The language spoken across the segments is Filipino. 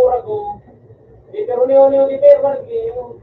ora ko. Pero niyo di per perché no.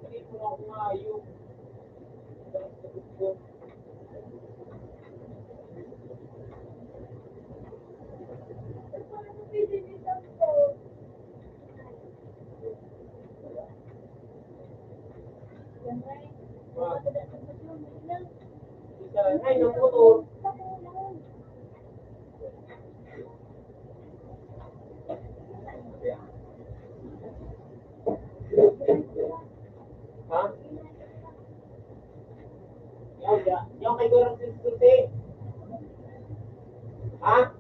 Hindi ko na kumayo. Isa, ay, naputol. Ha? Yung kay Gorong Susi. Ha?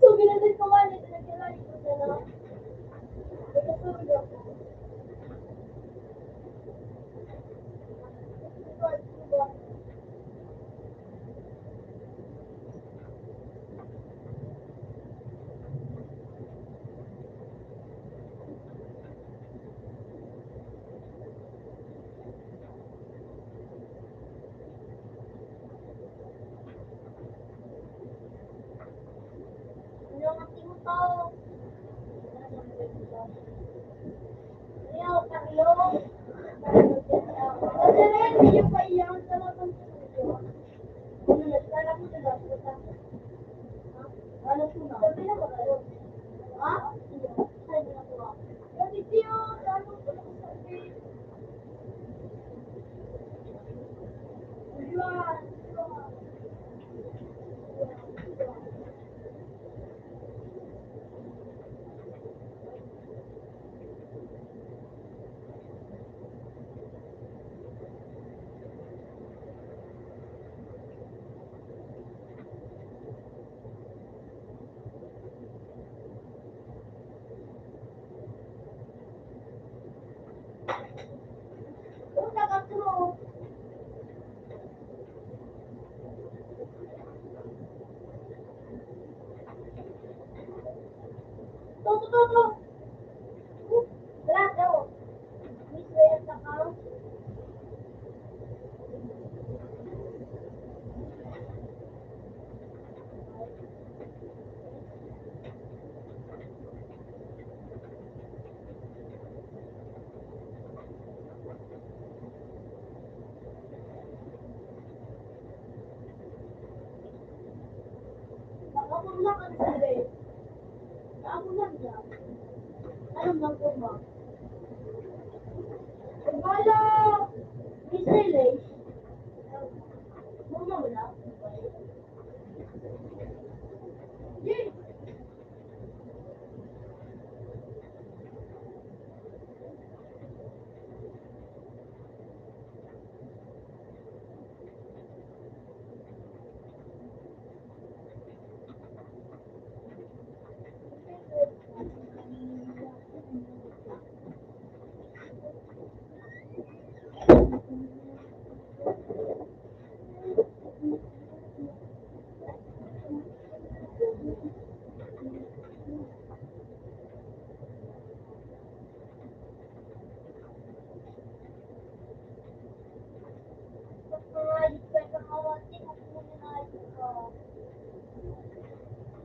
So, ginanit ko nga, nagkilala ko na lang. Nagkatulog ako. Ano ang tingin ko? Ayaw, Carlo. Kasi rin, hindi pa iyan sa mga studio. Ano, nagkala mo sa dapat. Ano suna? Sabi na ba kayo? Ha? Sabi na ko. Kasi siyo, ano ko lang sabi. Diyan. Kung nakatulog. Toto. Wala daw. Miss Reyes na ka. Nakapurma ka na si Reyes. Nakapurma siya. Anong nakapurma? Wala. Miss Reyes. Mama wala. Yay!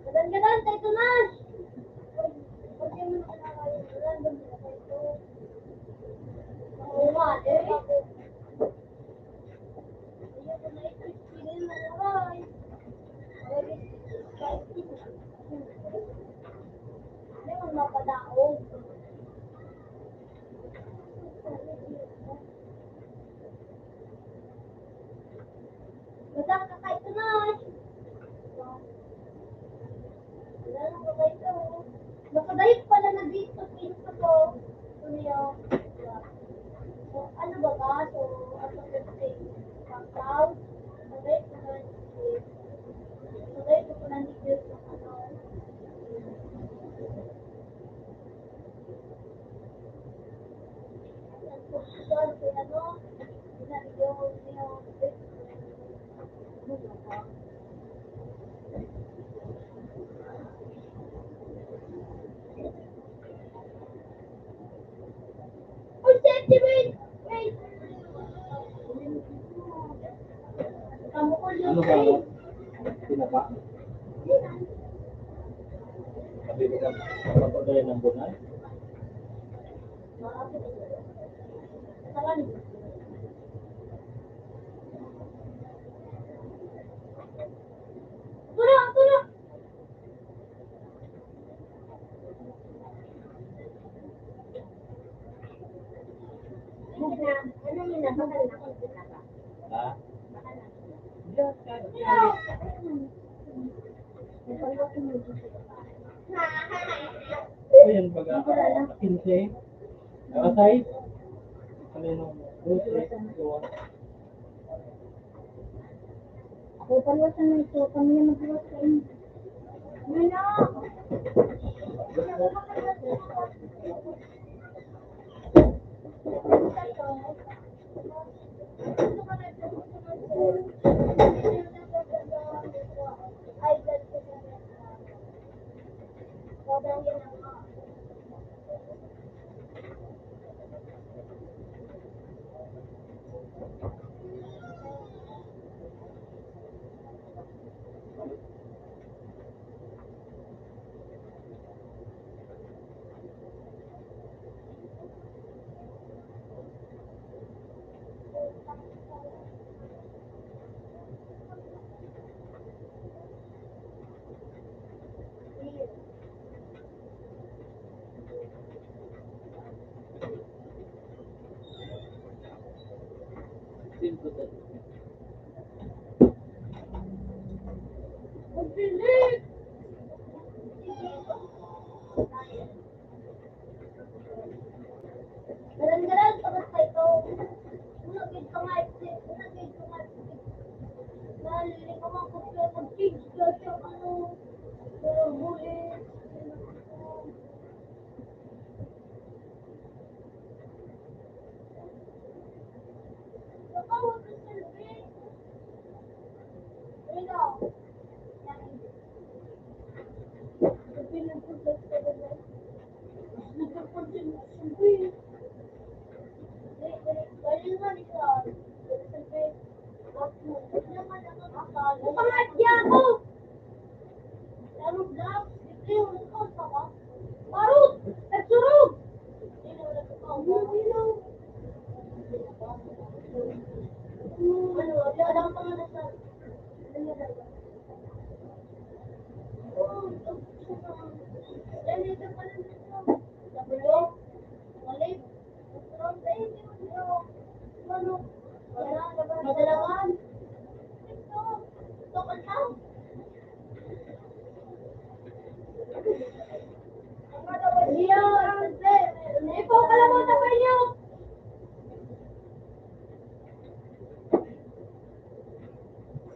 Gadan-gadan, tayo tunas! Pwede mo na kinakain. Gadan-gadan tayo. Oo nga, eh. Ayoko na ito. Pinin mo oray. Hindi mo mapadaog. Gadan ka tayo tunas! Nakadayot pala na dito, pinto to. Tumiyo. So, ano ba ba? So, ano ba ito? Pagkaw. Nakadayot ko na dito. Nakadayot ko na dito. Ang posisyon, kaya ano? Pinaligaw niyo. Ano ba ba? Oh, safety, wait! Wait! Kamu ko yun, Ano ba? wait! Pinaba? Sabi ko na, kapag ng bunay. Salan. Turo! Ano yun na? Bakal na kung kita ba? Ha? Bakal na. Diyan, kahit ito yan baga, 15. Nakasay? Kanino? Lucy, yun. Ako palawasan na ito. Kami na maglawasan. Ano na? Galan-galan pa ba ito? Unagid ka nga ito. Unagid ka nga ito. Nalili ka mga kumpir ng pigs. Kasi ano, bulit. Nakawag ka silbi. Rino. Pangatya ko! Larog lang. Hindi mo nagkausa ka. Marot! Nagsurog! Hindi mo nagkausa. Ano? Wala lang pa nga nasa... Madalangan. Tokol na. Iya, ikaw pala mo tapay niyo.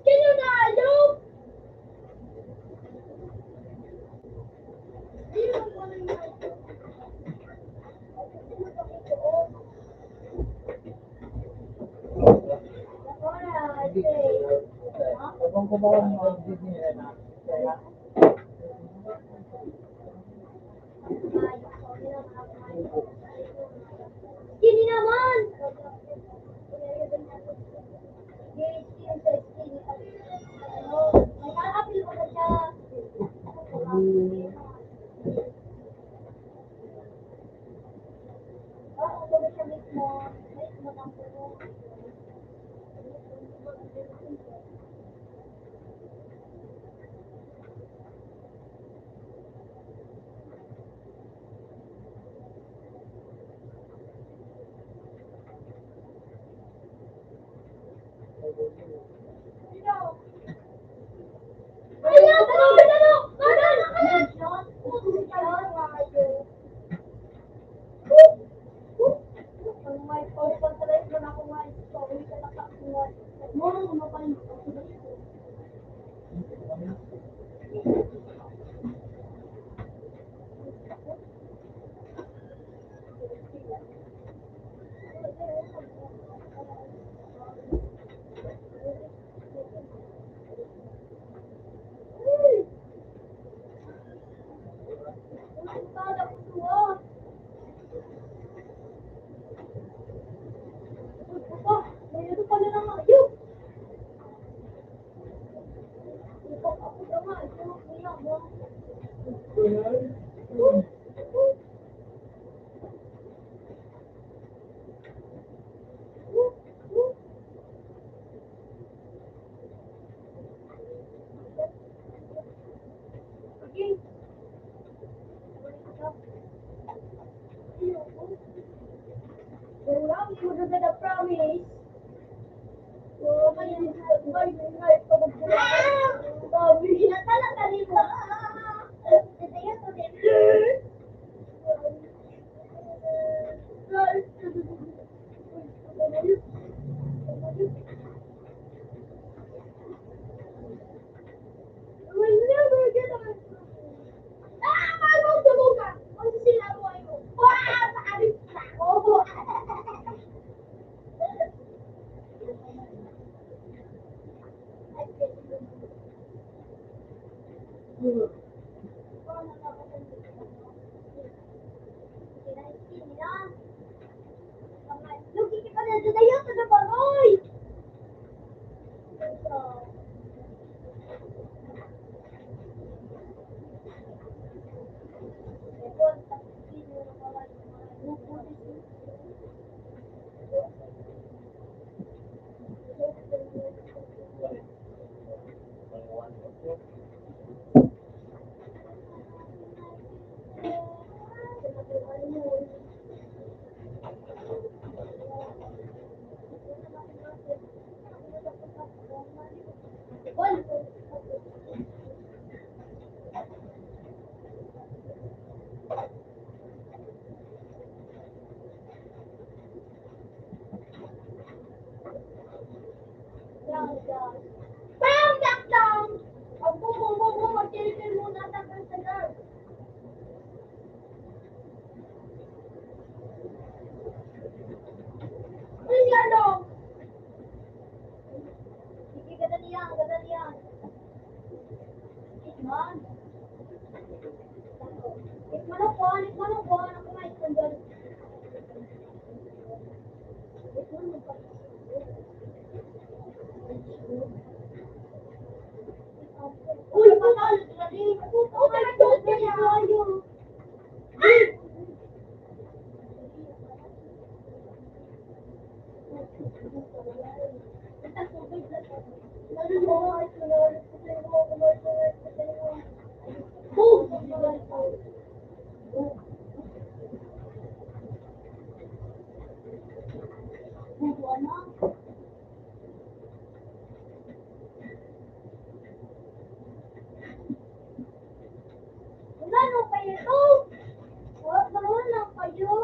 Sino na ayaw? Sino mo na yung Abang ko ba ang mga Disney na? Kaya, Sini naman! May apil ko na siya. Ako ba siya mismo? Mismo ng puno. Ayaw! Dalo! Ang may pagpapalay ko na ako nga ito. Uy, katakas mo. Moro ko na pa yung promise. So, may talaga dito. Nagdadayo sa nabaroy! Bang! Lockdown! Ang bumubong mag-chill muna tayo sa guard. Ano yan, no? Sige, gadaliyan, gadaliyan. Ikman. Ikman ako, ako nga ikman dyan. Ikman mo pa. Uy, panalo sila din. Oh my God, kaya ayaw. Wala nang kayo ito. Wala nang kayo.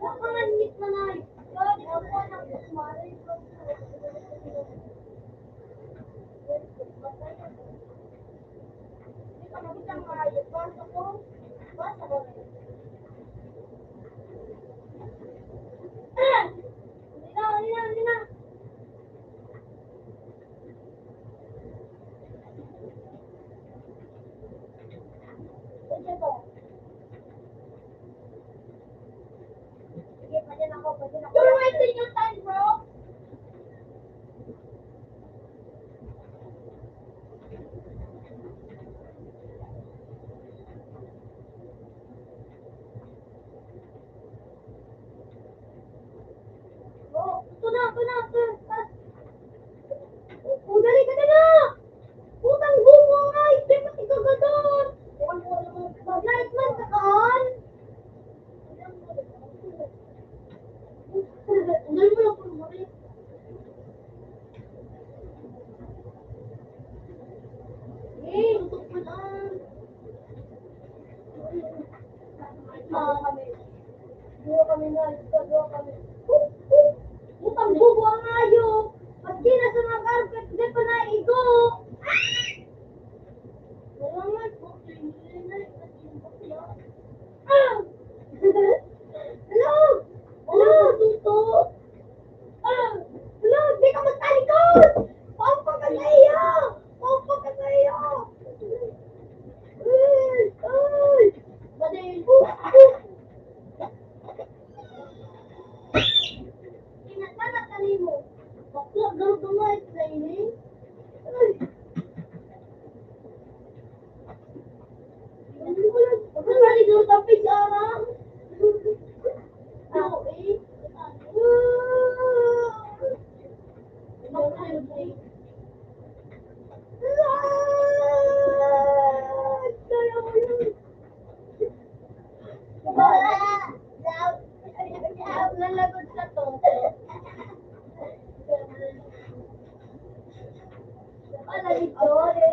Nakamanit na nga. God, ako nang kumari. Hindi ka magiging maayos. Basta ko. Basta ko. Hindi na. Sige po. Sige, pwede na ako. You're wasting your time, bro. Oh, ito na. Oh, dali ka na! Putang bungay! Di ba ikaw gadon? Mag-light man ka kaan? Ang dali mo lang kung marit. Eh, tutok mo na. Dua kami na. Putang bubo ang ayo. Pag di na sa mga carpet, di pa naigo. Salamat po. Hello, Tito. Hello, di ka magtalikod. Pompo ka sa iyo. Ay. Badil. Kinatanak ka mo. Bakla, garo-gamay sa ini. Ay. Pagkakaligaw sa pijama. Ako eh. Kaya mo yun. Lalagod sa to. Dito,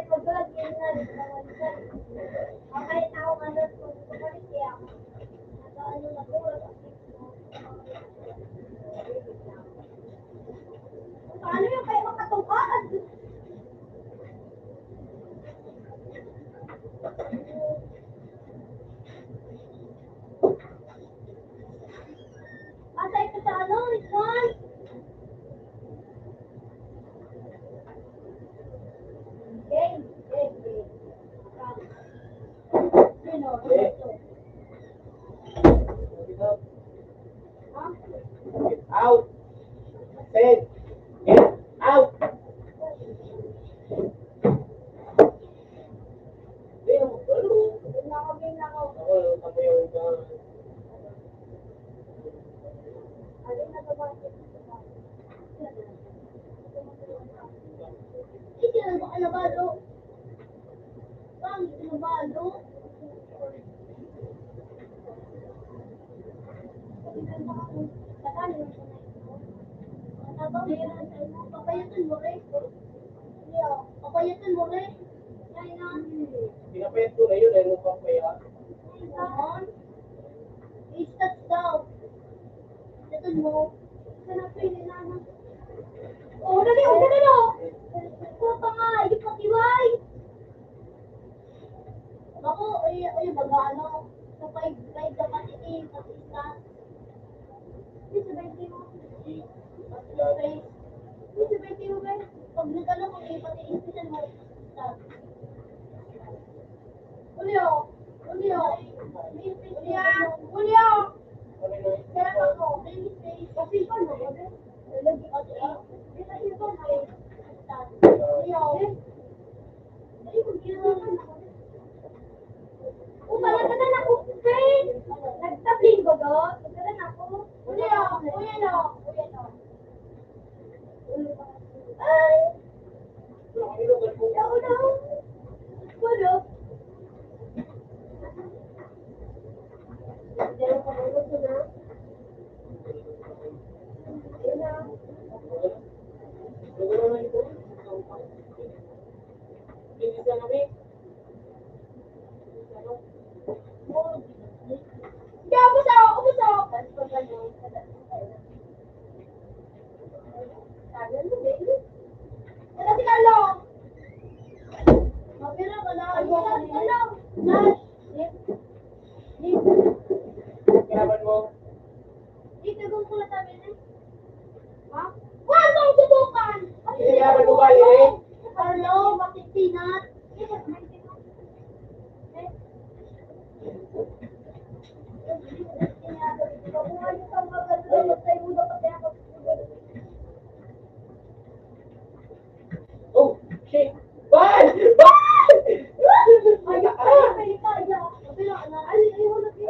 maglalagyan na rin naman siya. Kahit ako nga kung kumalit siya. Nagaano na po. Paano yung kayo makatungkad? Atay ka sa ano, Rizwan? Ha? Get out. Said, get out. Hindi naman, ano? Ginakaw. Ako, ako yung Alin na ba? Hindi na ba alabado? Bang, alabado? Papayatan mo rin. Papayatan mo rin. Yan na. pinapayat ko na yun, eh, nung papaya. Ganon. I-start daw. Papayatan mo. Ganap yun, inana. Oh, dali, oh, dali, oh. Puta nga, hindi patiway. Ako, ay, baga, ano, sa 5 na pati start. Hindi, sa 20 mo. Hindi, sa 20 mo, guys. Pag nagano ko, pati special mo. Start. Julio! Julio! Julio! Ano yun? Sarap ako. Kasi pa, no? Lagi ako. Kasi pa, no? Start. Julio! Ay, kung ginawa ako. Pala na ako, friend! Nagtabling ko do? Pala na ako. Julio! Kuya no! Kuya no! Ay! Ano inugan mo? Ako na! Wala! Diyan ako na ko na. Ayun na. Ano naman ito? Bilis na kami. Ano? Kaya umuso! Umuso! Wala si Carlo! Mapira ka na. Wala si Carlo! Nash! Lip! Kinaban mo? Lip, nagong ko na sabi na. Ha? Huwag mong subukan! Kinaban mo ba, Lili? Carlo, bakit pinat? Oh, shit! Bal! Bal!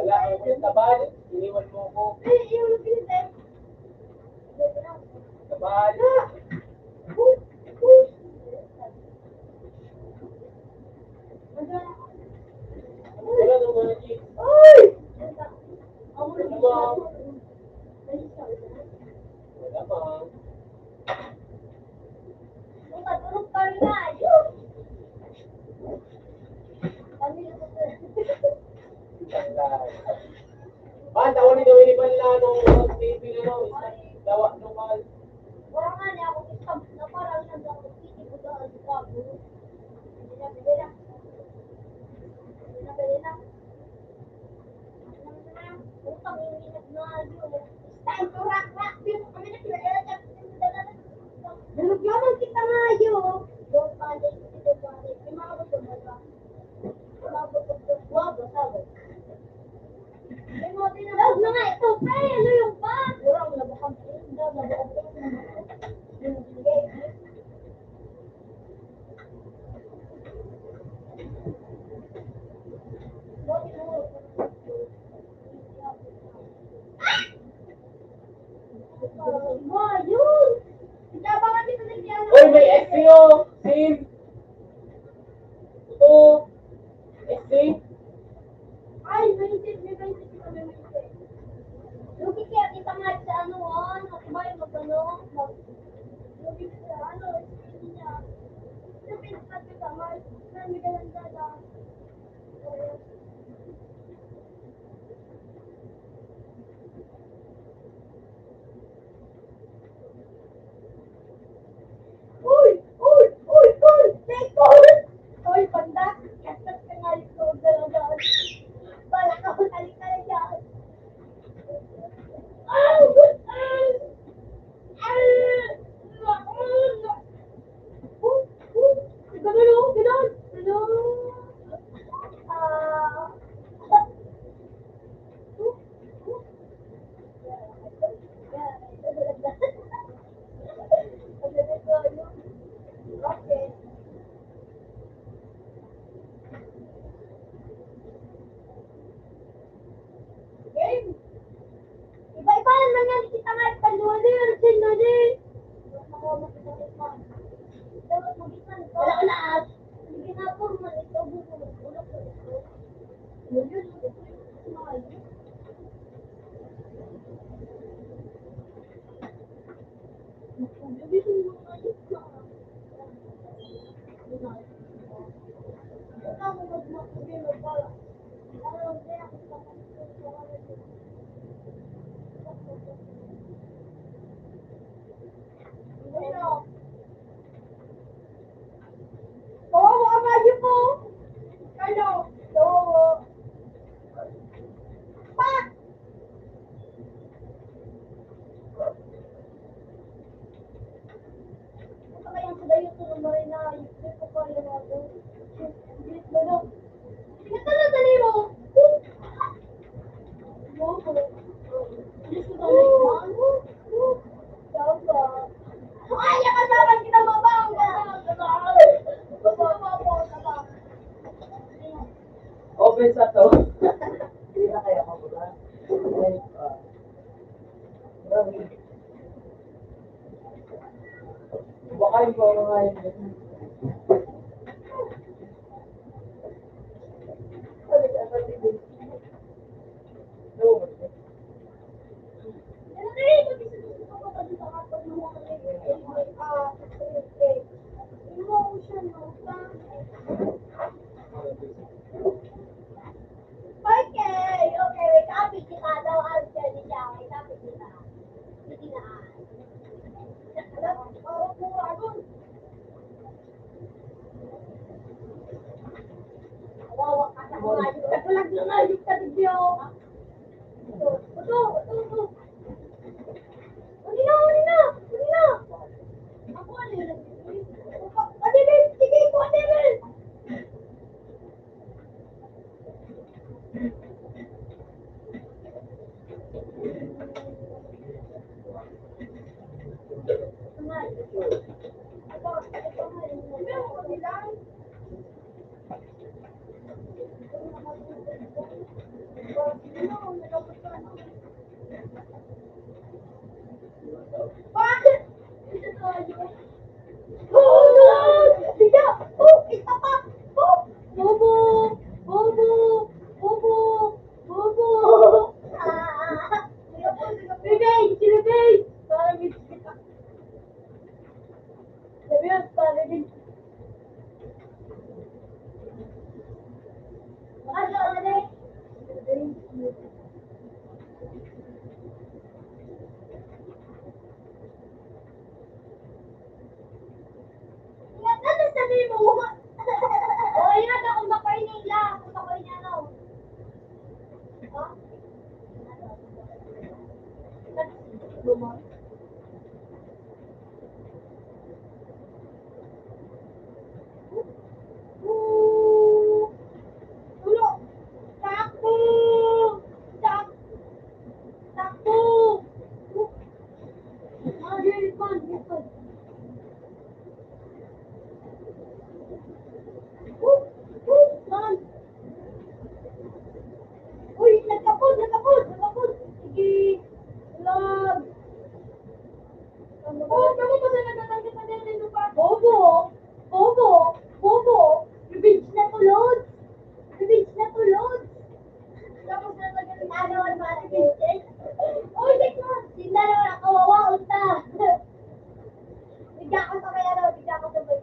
Wala kang pintabal. Iniwan mo ko. Tabal. Wala nang mga chicks. Wala ma. Ganda. Ah, taon ni Gawin ni Banla nung TV na no. Dawa nung mahal. Orang nga niya ako isang na parang nag-ako ko sa bago. Bili na. Bili na. Utang yung ginagnayo. Time to rock. Kami na pinag-alagyan. Nalugyaman kita ngayo. Don't panic. Don't panic. May mga gusto mo ba? Mga gusto mo ba? Sabi. May mga tinatawag na nga ito. Pre, ano yung pa? Kurang nabukang. Wah, yun! Ikabangan dito ng piano. Uy, may SEO! Sim! Ito! SE! Ay, may isip kami may isip. Lugi kaya kita nga sa ano, nakibay magano. Lugi sa ano, hindi niya. Sa pinagkat ka mal, nami ka lang dada. Uy! Uy! Uy! Uy! Open sa to. Hindi na kaya ako ba? Baka yung mga ngayon.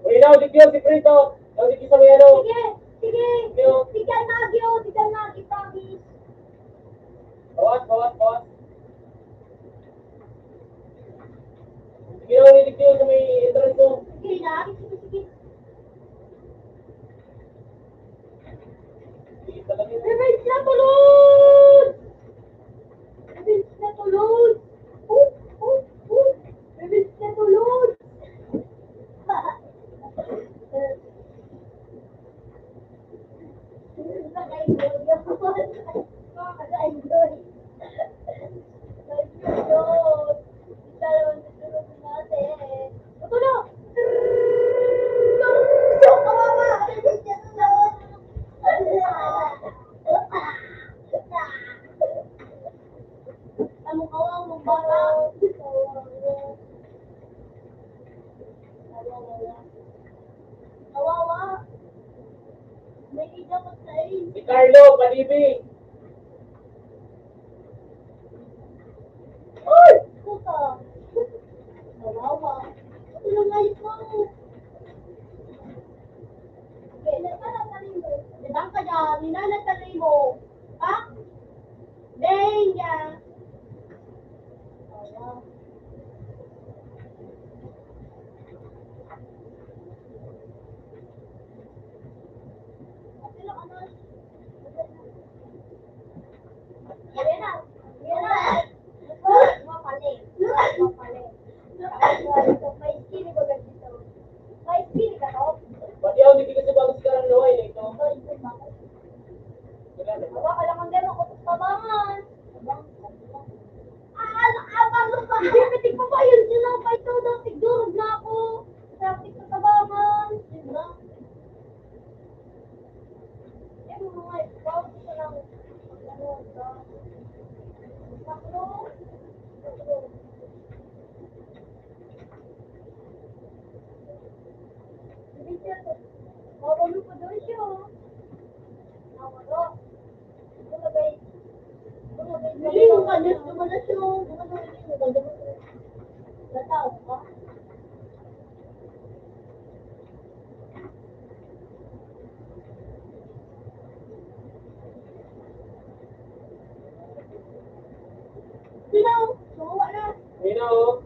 Ilaw, dikyo, si Prito. Ilaw, dikyo sa may ano. Bawas, bawas, bawas. Ilaw, dikyo sa may entrance mo. Si Carlo, Palibi. Pati ako hindi kasi bago sekarang no ay ito. Nina oh.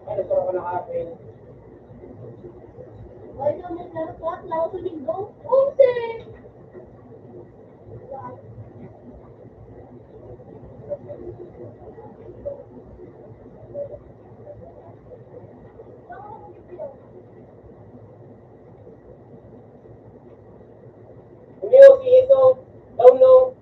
Ay, nagkaroon ko ng kape. Hindi oh, si ito. Down no.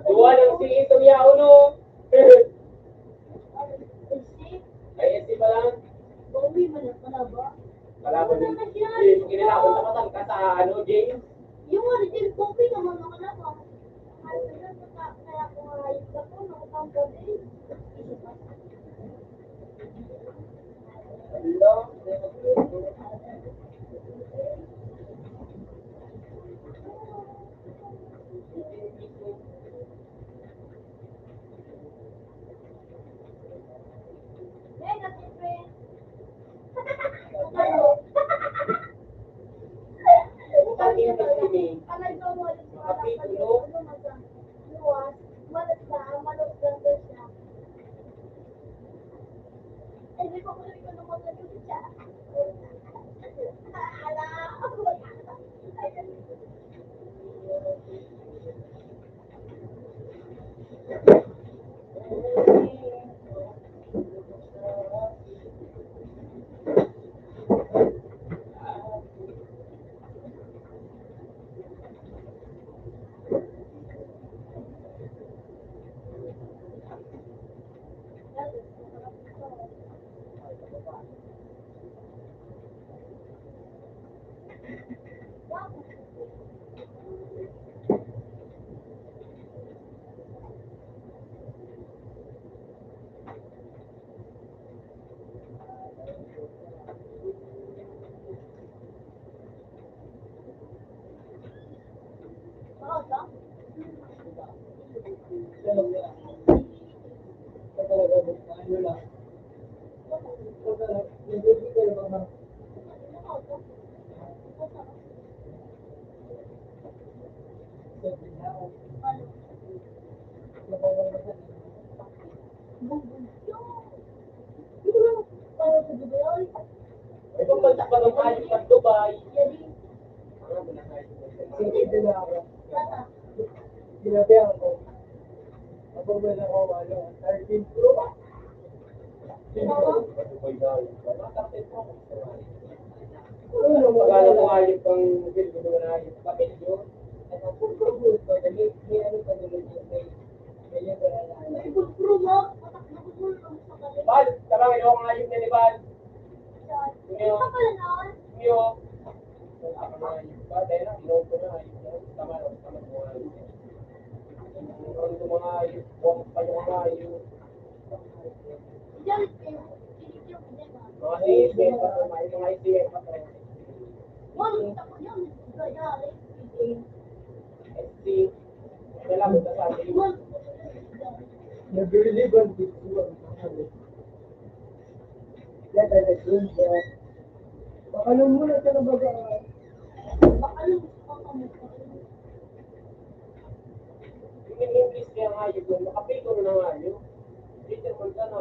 Gawa ng si ito yao no. Ay, ito pa lang. Kalaban din. Eh, kung kinilakon tapatan ka sa ano, James. Hello. Baka May pagbaltak pa ng ayos sa Dubai. Ano mo na ayos? Sige na ako. Sinabihan ko. Ako ba na ako, 13 Pro? Dubai na ayos. Pagkala mo ayos pang video mo na ayos. Bakit yun? Ano po gusto? May ano pa doon yun? May yun ba na Bal, sabang ito ang ayos ni Bal. Iyo. Ako na ayos ba? Dahil na, inuwi ko na ayos mo. Tama mo ayos. Ano ito mga ayos? Buwang pa yung mga ayos. Mga ASBN pa ito. Mga ASBN pa ito. SC. Kailan mo sa atin? Nag-reliban dito. Yan, nag-reliban siya. Bakalong muna ka na baga. Yung English kaya nga yun. Nakapito na nga yun. Dito mo ka na.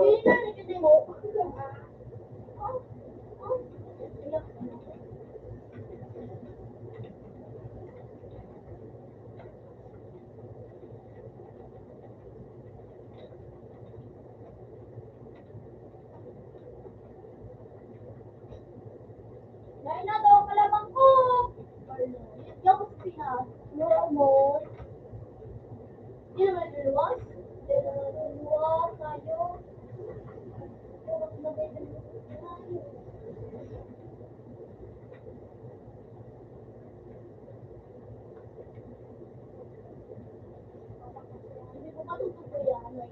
Nain na daw kalabang ko. Yung Pinas, mura mo. Hindi naman luluwas. Hindi naman luluwas tayo. Hindi ko matutupo yan.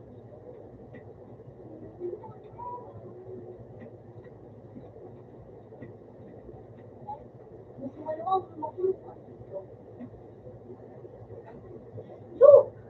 Gusto mo naman makulungan. Look!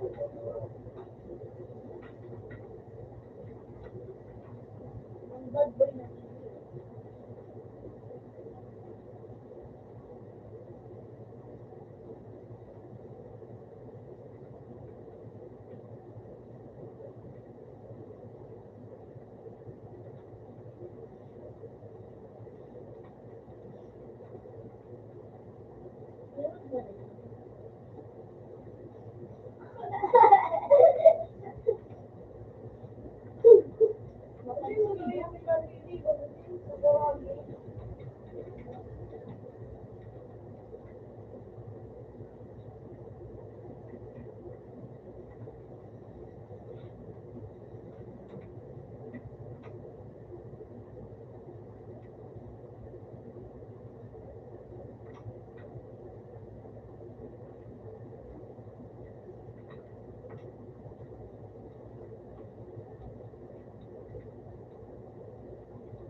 Ang bad boy na meron ba rin?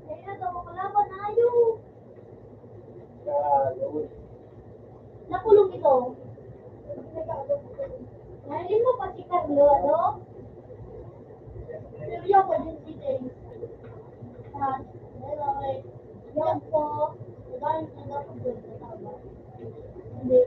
Kaya daw, kalaban tayo. Nakulong ito. Ngayon mo pa si Carlo, ano? Seryo ko din si James. Okay. Yan po. Nagaling na daw ko doon. Tama. Hindi.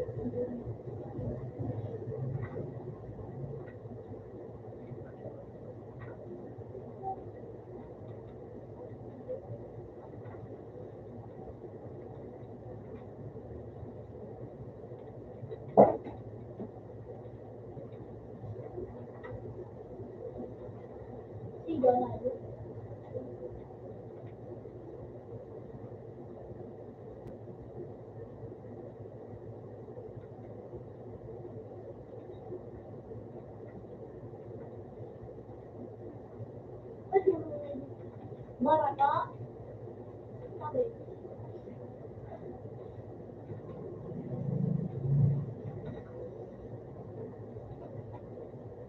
Si Donald. Maraka? Sabi.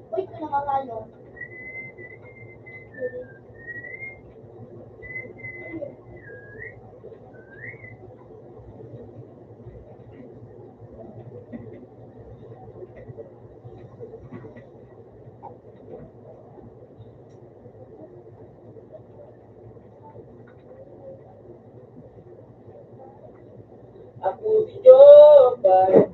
Uy, ito nakakalo. Ako si Jobay.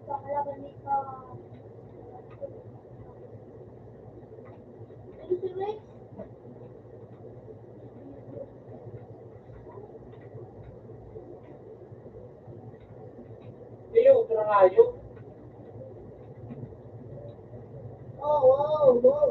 Kakalaban ni ka. Ano si Rex? Iyo, ito na nga yun. Oh, wow, wow.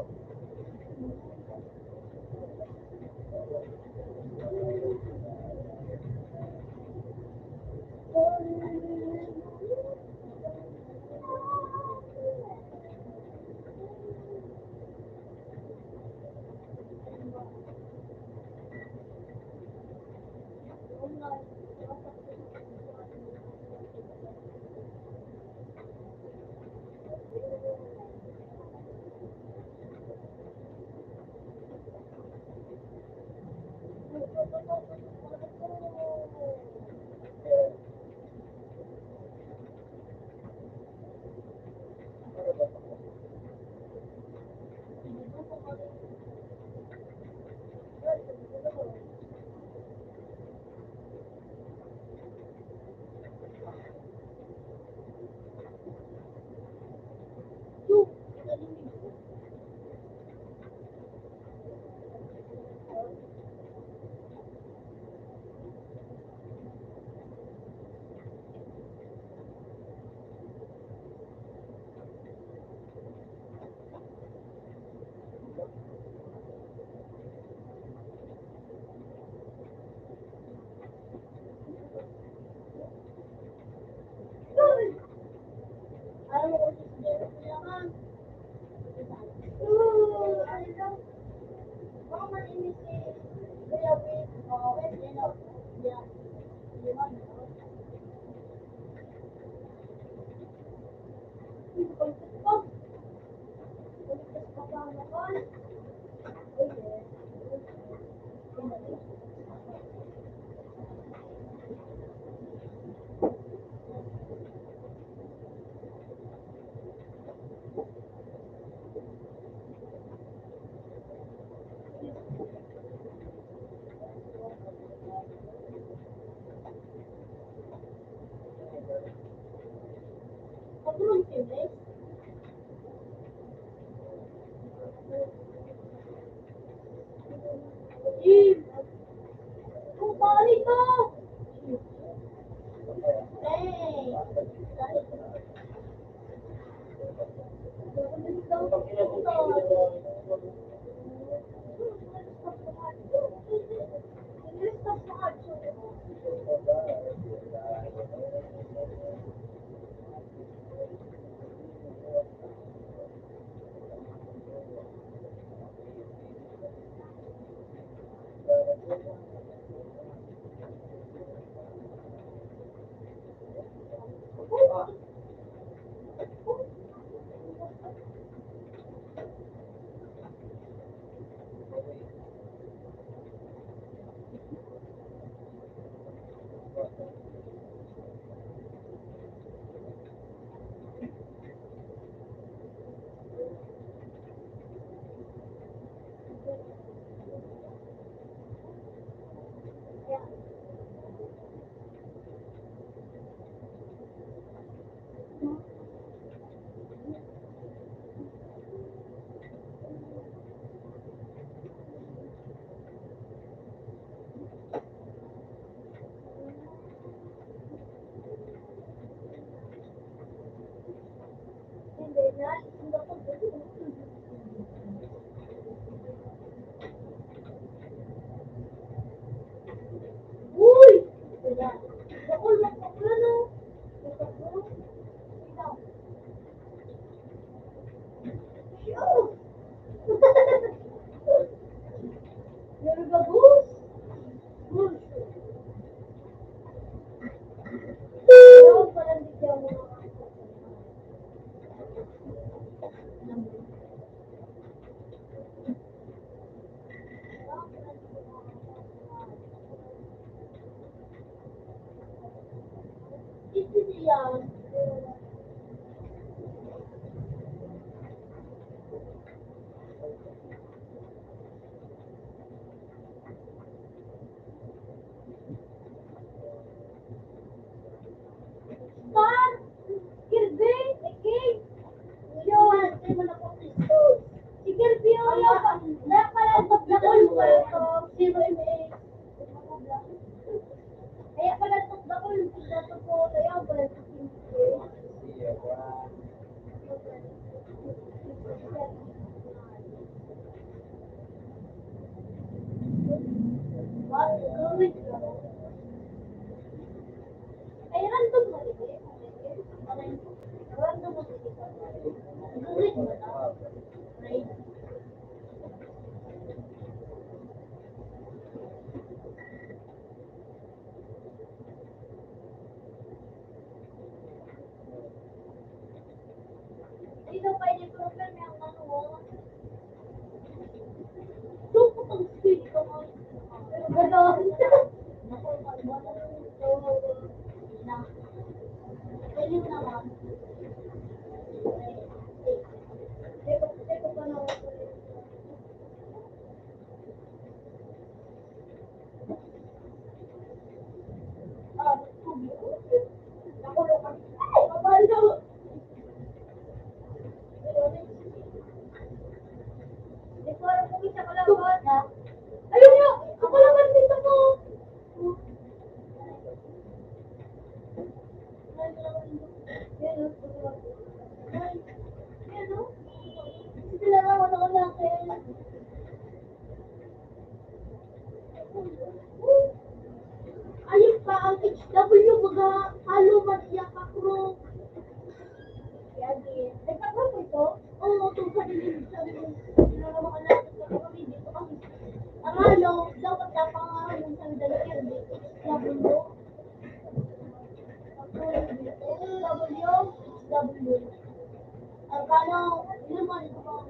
Magkano, yun mo, dito ko.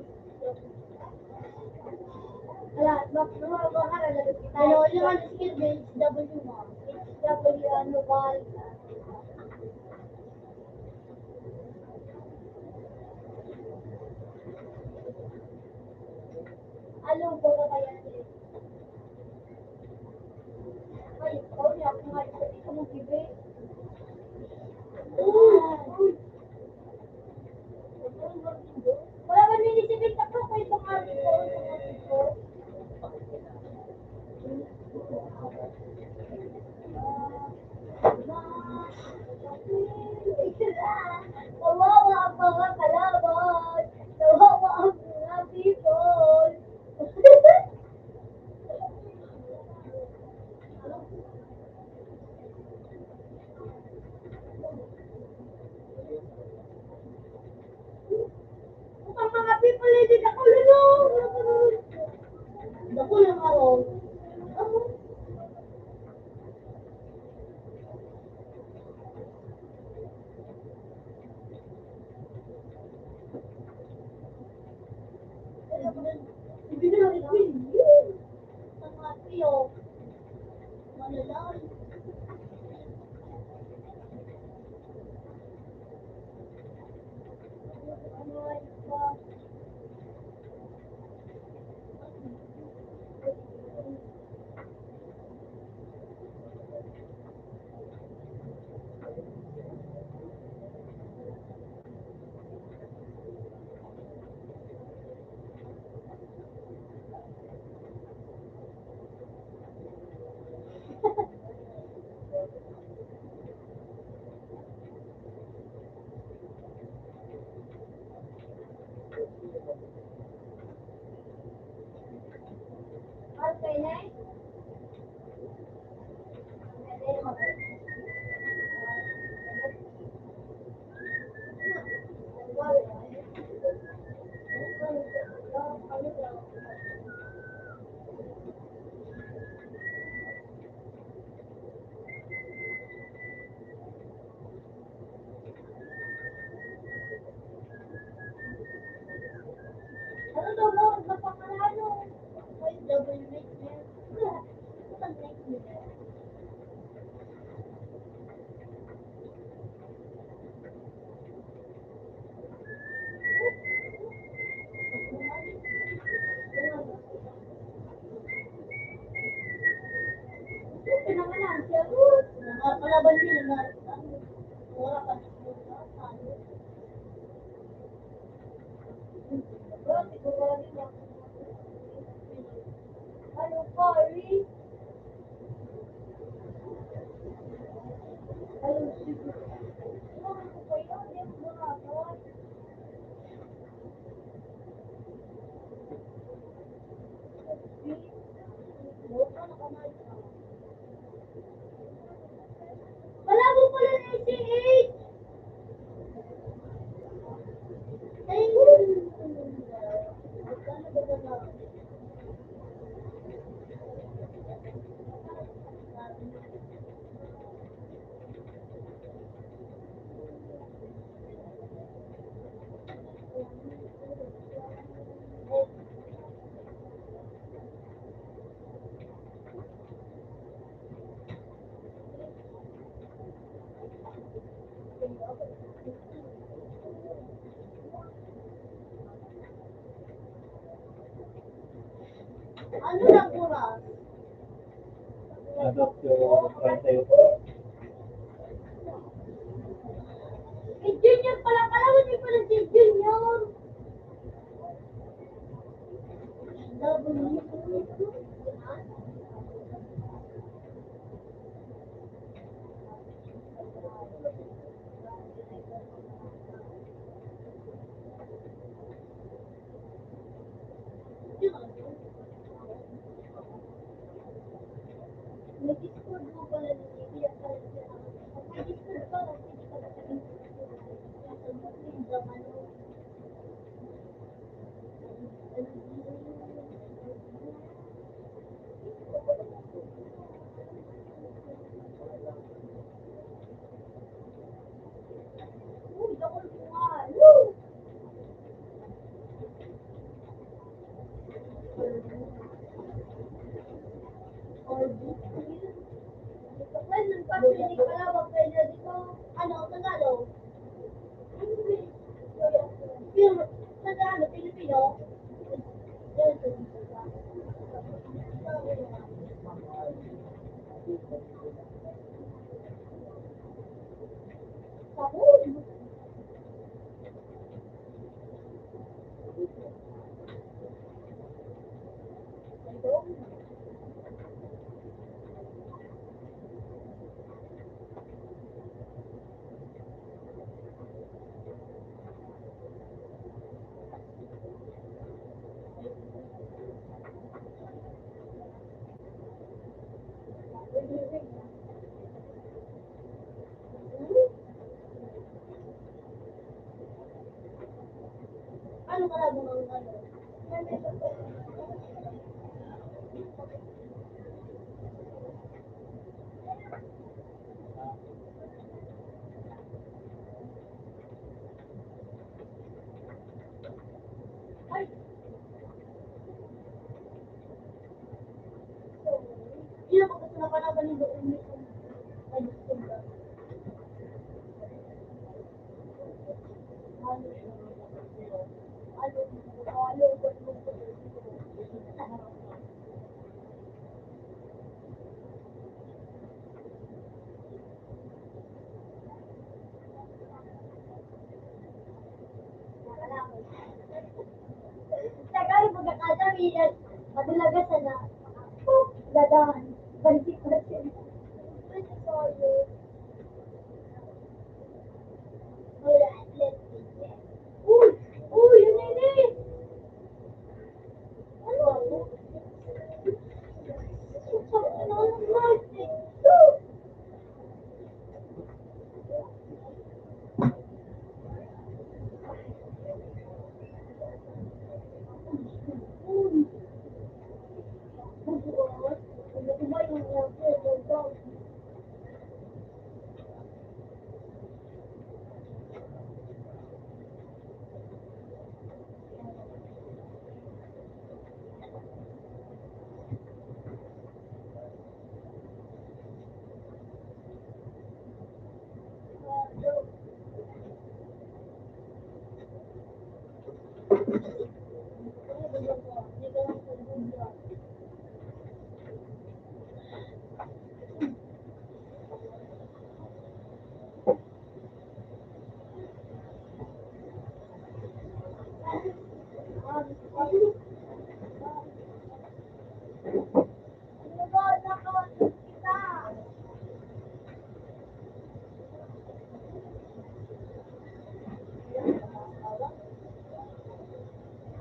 Wala, makakalagot kita. Ano, yung ano, skill base, W mo. W, ano, ball. Alam ko ba kaya nila? Ay, sorry, ako nga, hindi ko mong gibe. Wala ba nilisipin ka po kung itong artiko? Kawawa ang mga kalaban. Kawawa ang mga people. Ang mga people hindi nakululong. Naku lang ako. Hindi na natin yun. Ang mga tiyo. Manalay. Okay, next. Ano daw mo? Napakalalo. Ay, double make niya. Ang next niya. Pinangalan siya. Nakakalaban sila na. Wala ka. Ano, Cory? Ano, sige. Ano ko kayo? Hindi mo ginagawa. Malabo pala na 88! Ayun! Magkano ba na? Ano na pura? Adopt your 38. Eh, Junior pala pala. Hindi pala si Junior. W. Nag-discord mo pala ni Bibi at pala siya. May discord ka, hindi ka ba sabihin ko sa ano. Uy, ako lumayan. Woo! Ano ka lang ng ano? Ay! Hindi na pagkas na pala baligo ulit. Ay, gusto ba? Tagal pagkakadami yan. Madulaga sana. Gadahan. Balik na siya. Sorry. Alright, let's begin. Uy! Uy! Yun yun eh! Ano? Sabi na ng plastic. Uy! Bubuot. Ano ba yung water?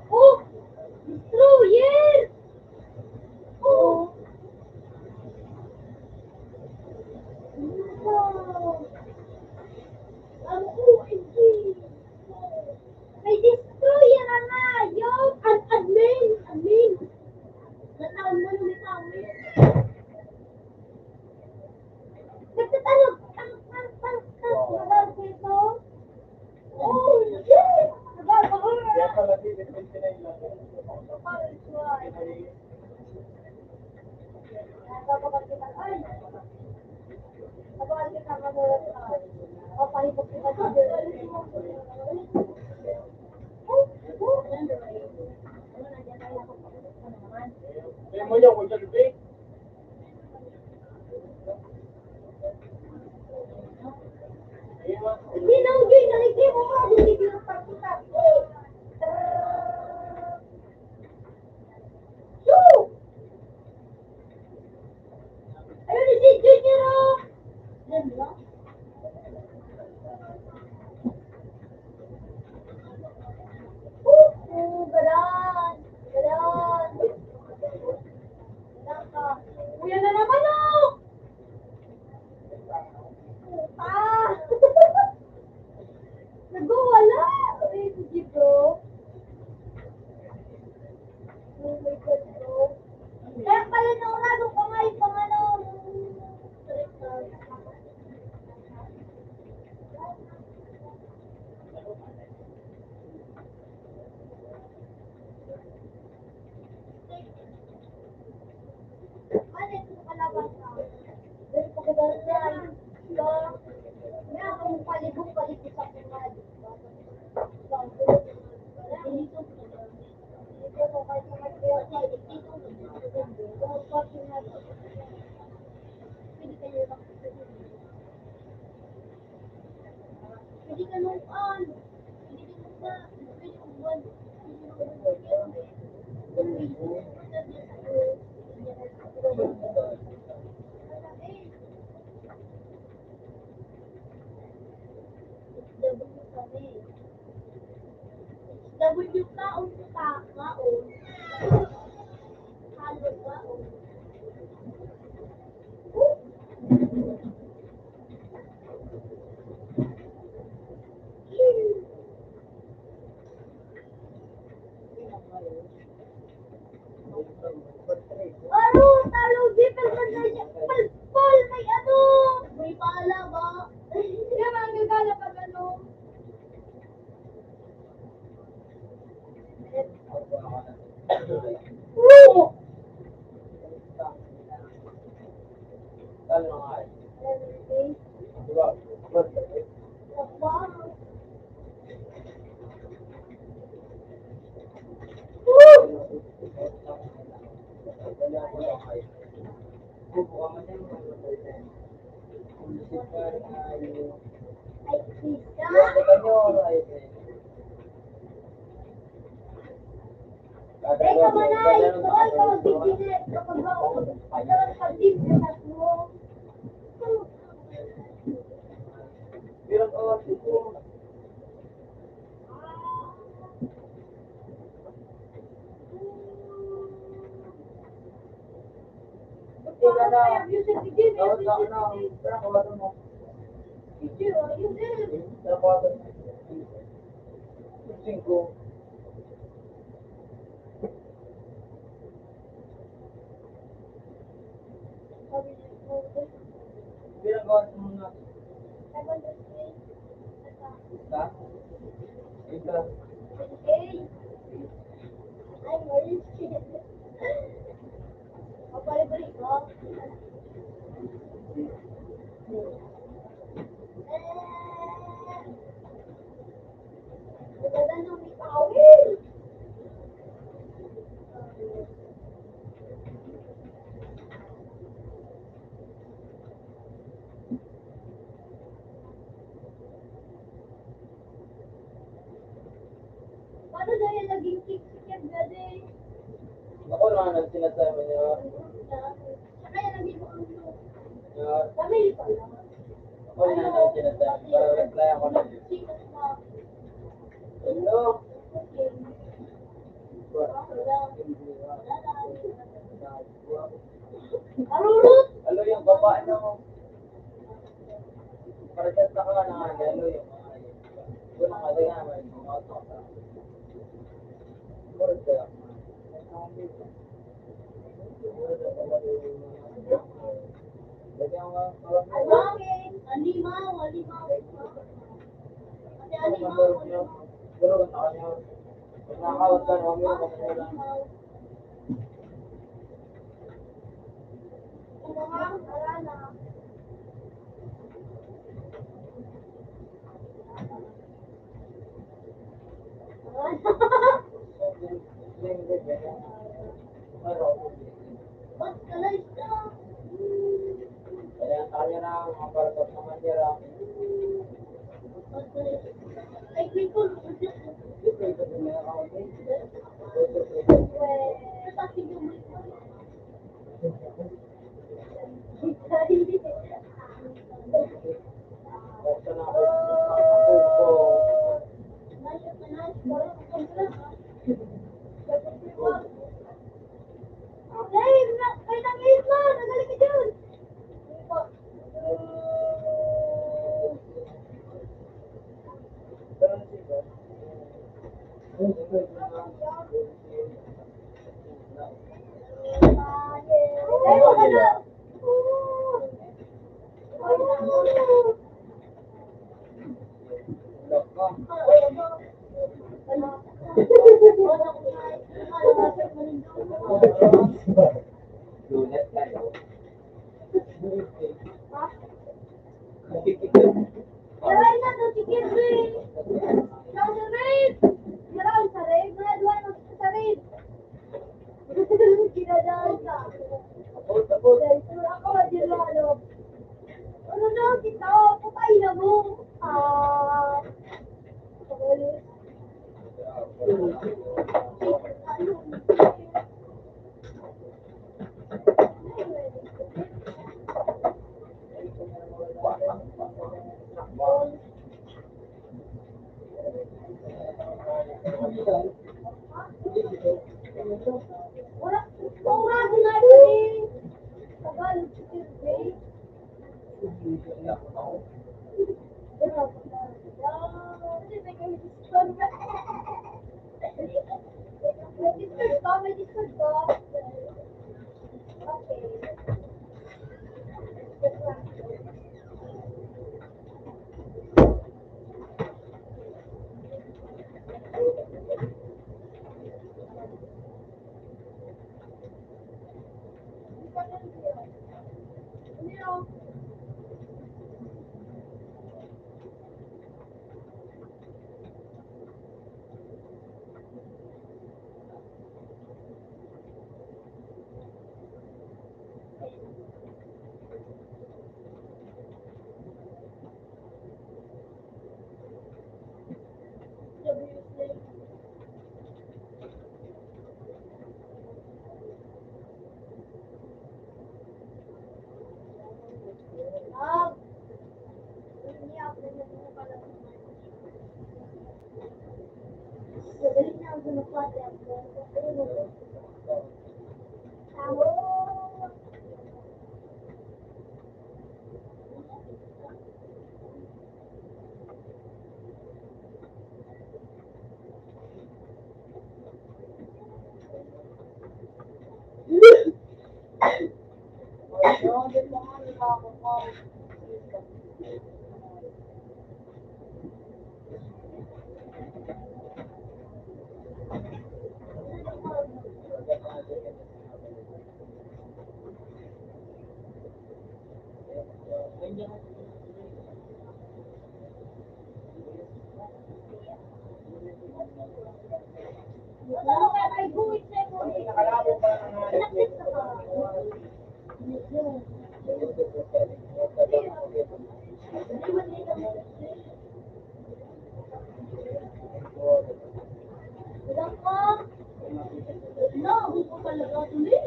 Oh! True, yes! Oh! Wow! Ang OMG! May destroyer na nga! Yung admin! Nataon mo yung nataon. Nagtatanong! Magal ko ito? Oh, yes! Magal ko! Kaya pala, 29 lang. Nagpapagod kita. Ay! Nagpapagod kita magulat ka. Papahipag kita dito. Kaya mo yan, huwag yan, Lupi. Sinaujoy na lagi mo ka. Hindi yung pagkita. Shoo! Ayun ni si Junior oh! Yan lang. Galan! Galan! Naka. Uyan na naman oh! Ah! Nagwawala! Ay, sige bro. Oh my God, bro. Kaya pala nauna nung kamay pang ano. Ano ito kalabas ka? Dahil pagkagalan niya, may ako mong palibong-palibong sa kumad. Dito mo kahit sa mag-real dito pwede ka nung on. Pwede ka nung ba? Pwede kong buwan. W ka o ka o halo ka o nyo, ay, Teka manay, bawal ka mag-digit kapag pag-dig na mo. bilang oras ito. Teka na, tawag na ako na, parang kawalan mo. Parang kawalan mo. 5. Bilang oras mo na. Isa? Isa? Balik-balik ko. Maganda nung may tawil. Paano dahil naging kick-kick dati? Ako naman ang sinasabi niyo. Saka yan naging ulo. Na, Kami pala. ako naman ang sinasabi. Para reply ako na. Chikas na. Hello? Okay. Arurut! Hello yung babae na mo. Para sa ka na nga, hello yung mga yun. Doon ang kaya nga, may mga otak. Murad ka. Lagyan mo nga, Alangin! Alimaw! Alimaw! Kasi alimaw! Alimaw! Pero kung sa kanya, kung nakakawat ka, huwag mo yung mga Alimaw! Alimaw! Arana! Ba't kalay ka? Kaya kaya na, mga parapat naman nila. Ba't kalay? Ay, Quickle! Ito ito na ako. Sa akin yung Quickle. Basta na ako. Ako. May nangis na! Nagaling ka dyan! Ay, wala na! Lunes kayo. Yaray na to, sikit rin! Ikaw sa rin! Yaray, sa rin! Mga duwa na sa rin! Kinadaan ka! Dahil sura ko, Jirano! Ano na, kita! Patay na mo! Pagalit. Wala, wala sinabi ni Tagalog Tuesday. May Discord ko. Okay. Dali na ako ng water. Tamo. Ano kaya kay Guwit na mo? Nakalabo pa ng mga Pinakit na ka. Bilang ka. No, huwag ko talaga tuloy.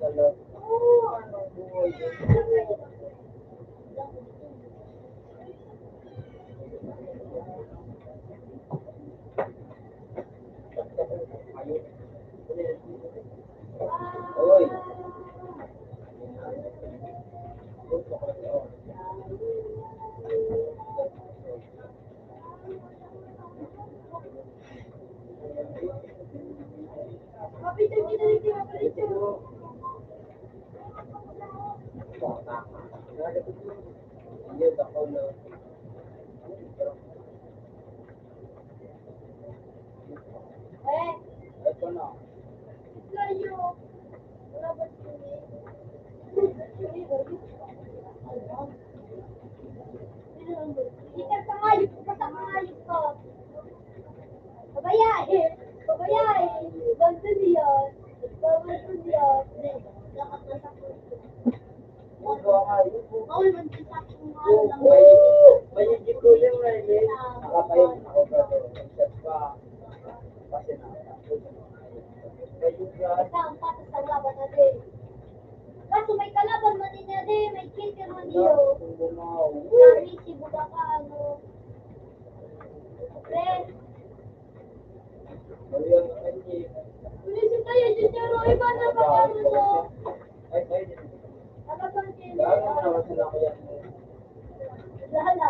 Hello. Oy. Kapitang ginaliti mo pa rin siya. Eh, layo. Wala ba siya? Ikat pangayop ka sa pangayop ko. Babayae. Babayae. Banto niyan. Babanto niyan. Lakas na sa puso. Bawal man din sa kung ano lang. Ikaw ang patas sa laban na din. Kaso may kalaban man din na din. May kicker man din. Kami si Buda ka ano. Pre. Pulisin tayo dyan niya. Iba na ba ano to? Talagang Lala.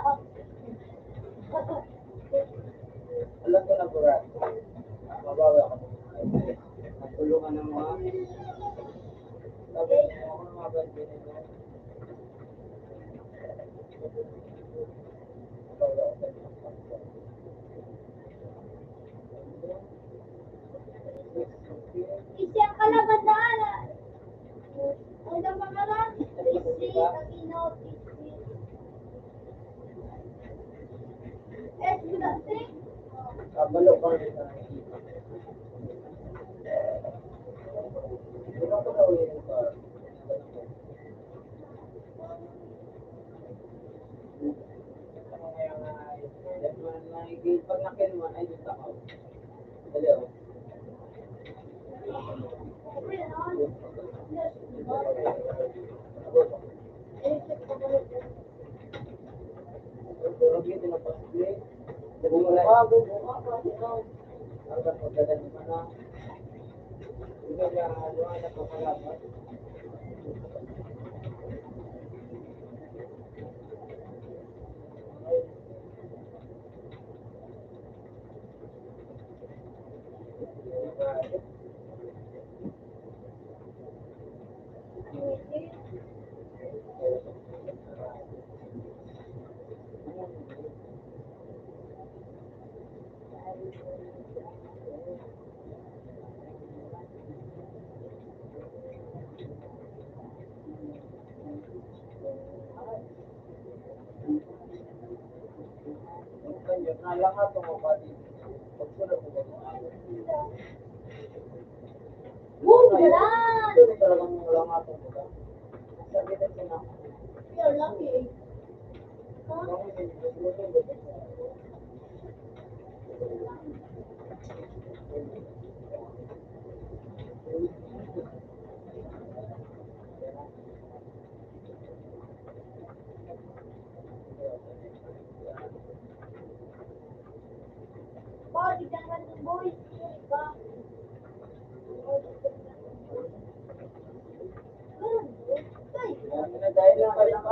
Alam ko na po, Rat. Mabawi ako. Magtulungan ng mga sabi niya ako ng mga bandinin niya. Mabawi ako sa Isi ang kalaban na ala. Ang pangalan? Isi ang inopisi. Buda sing. kabalo ko rin sa nakikita. Hindi ko na ulit ko. Ano kaya nga, pag nakinuman ay dito ako. Dali ako. Pero dito na pa-split. Bago bunga pa ito. Hanggang pagdagan di mana. Hindi niya ano na papalaban. Nalangat mo pa dito. Pagsulat mo ba? Bulan! Ito talagang nalangat mo ba? Sabi na siya na. You're lucky.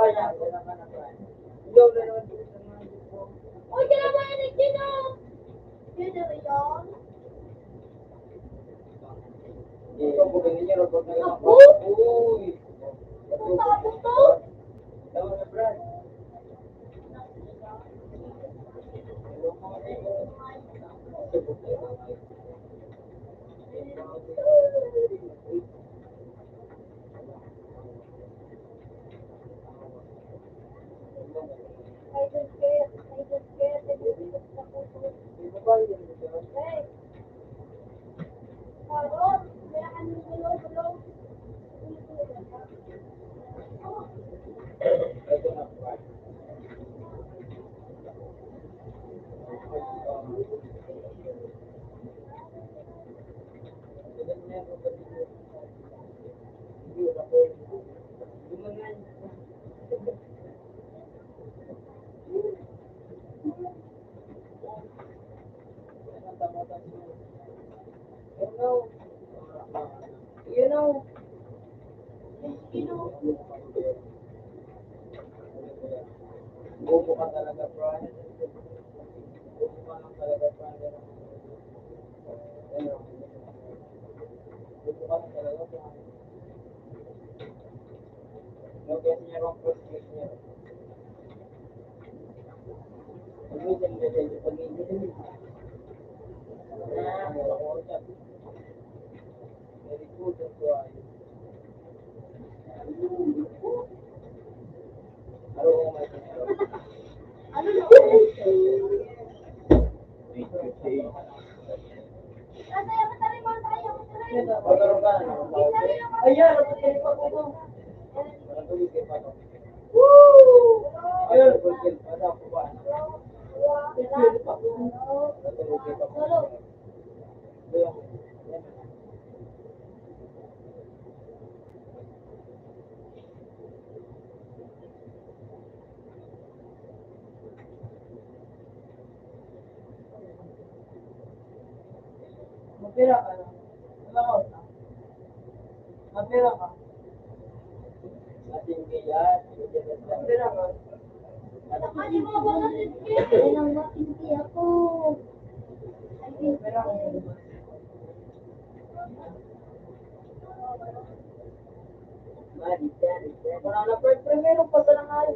Kaya, wala ka na ba? Ikaw na naman dito sa mga dito. Uy, kinamayanig dito! Dito yun. Ikaw po ganyan niya, robot na lang. Ako? Uy! Kung tapos to? Tama na, Brad. I don't care. I don't care. Hey! Parot! May anong gulo-gulo. Ito na, Brad. You know, bobo ka talaga, Brian. Bobo ka lang talaga, Brian. Ano? Bobo ka lang talaga, Brian. No, guess niya wrong first guess niya. Pag-ibig niya din, pag-ibig niya. Ako siya. Very good, that's why. Ano ko may sinero? Ano na? Masaya, masaya mo tayo. Pagkaroon ka na. Ayan, napatay pa ko. Natulog kayo pa to. Woo! Ayun, napatay pa ako ba? Natulog kayo pa ko. Solo. Mapira ka na. Ano ka? Mapira ka. Ating biyan. Mapira ka. Ano mo ba kasi? Kailang ba hindi ako? Mapira ka. Wala na primero pa sa langal.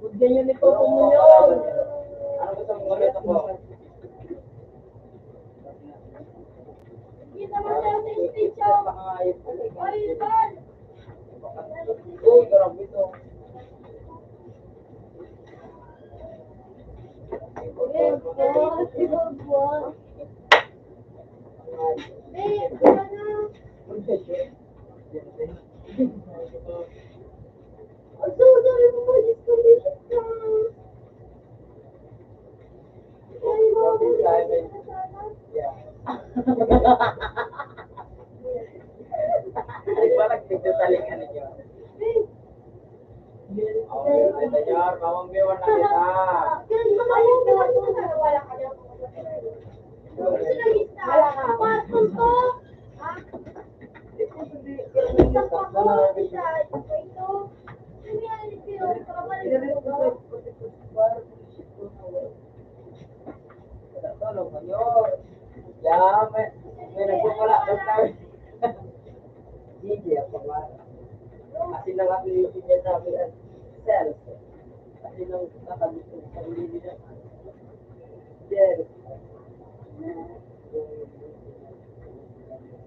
Huwag ganyan ni Papa mo yun. Ano gusto mong ulit ako? Kita mo siya sa stage show. Ay, Ivan! Uy, grabe ito. Babe, wala na. Ang sorry mo mo, disconnect ka. Ay, mabalik ka na sana. Yeah. Ay, parang tigtatalingan ninyo. Babe, Ako, ito yun. Mamang biwan na kita. Tolong kayo. Ya, may nagpapala ng tayo. Gigi, ako nga. Kasi lang ako yung niya sabi ang self. Kasi lang nakabito sa sarili niya. Self.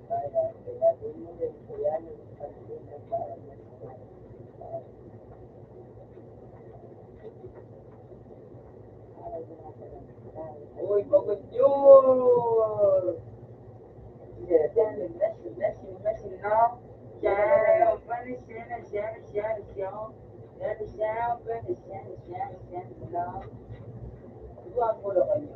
Kaya din mo din ko yan ang sarili ng parang uy, bagot yun! Yeah, then Messi, no? Ciao, buona cena, ciao. Buona cena, no? Ito ang pulo kayo.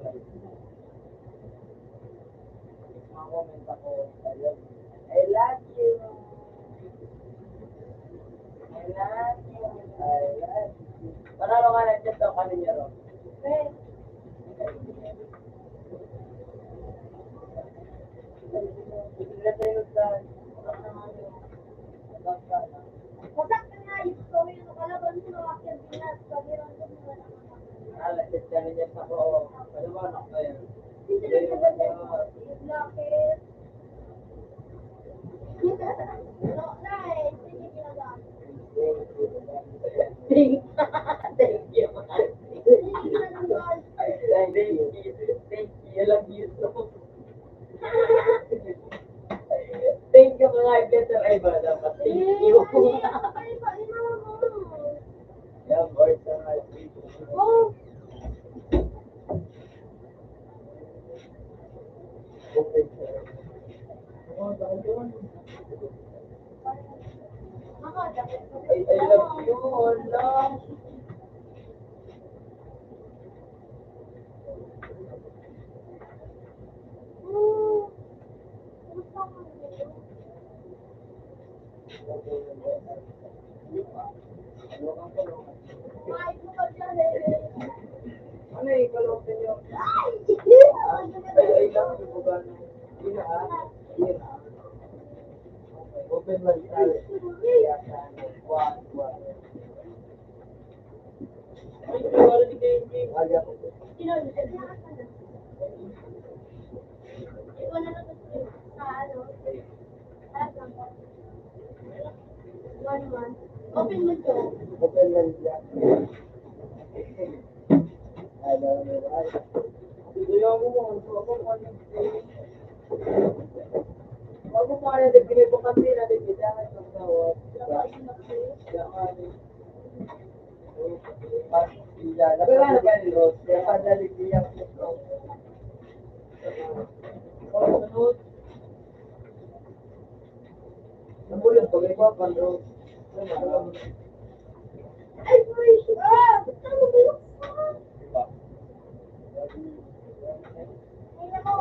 Mga comment ako, I love you. I love you. I love you. Panalo ka na chat daw kanina ro. Sila tayo sa Wasak na nga yung gawin alas siya niya sa ko. Ano ba anak na yan? Dito lang sa baba. Bakit? No, nice. Sige, ginagamit. Thank you. Thank you. Sige, ginagamit. Thank you. Thank you. I love you so much. Thank you mga kaibigan. Ay ba dapat? Thank you. Yeah, boy, sa mga kaibigan. Oh, Okay, sir. Oh, dahil yun. I love you, Allah. Ano eh, kalong ninyo? Ay, lang, ibugan. Ina, ina. Open man tayo. One, one. Ay, wala di kayo, Jim. Aga ko. Open mo to. Open man siya. Alam mo ba? Ito mo mo. Ako mo ano. Bago mo ano, pinibukan din natin. Bidahan ng tawad. Bidahan. Nagkakala ba ni Rose? Kaya padalig niya ko. Sunod. Nabulog ko. May kwa pan Rose. Ay, boy! Ah! Saan mo binuksan? Ay, nako.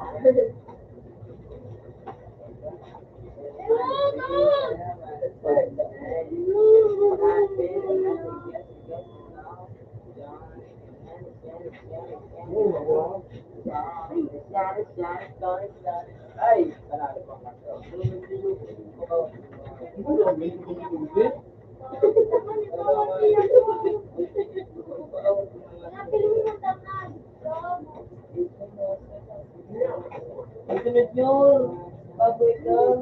Ay, panalo pa nga. Sunod yun. Bago ikaw.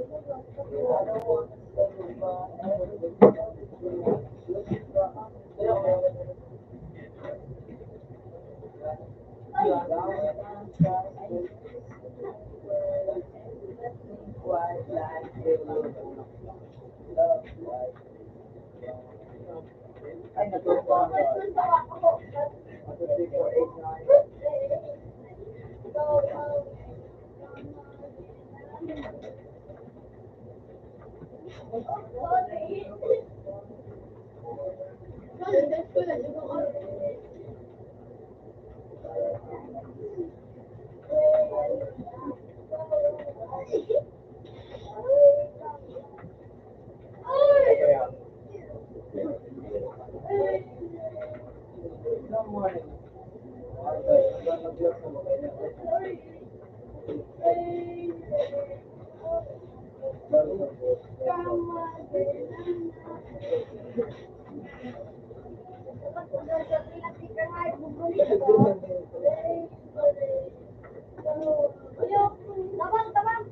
Ay, natuwa ako. Tabang, tabang.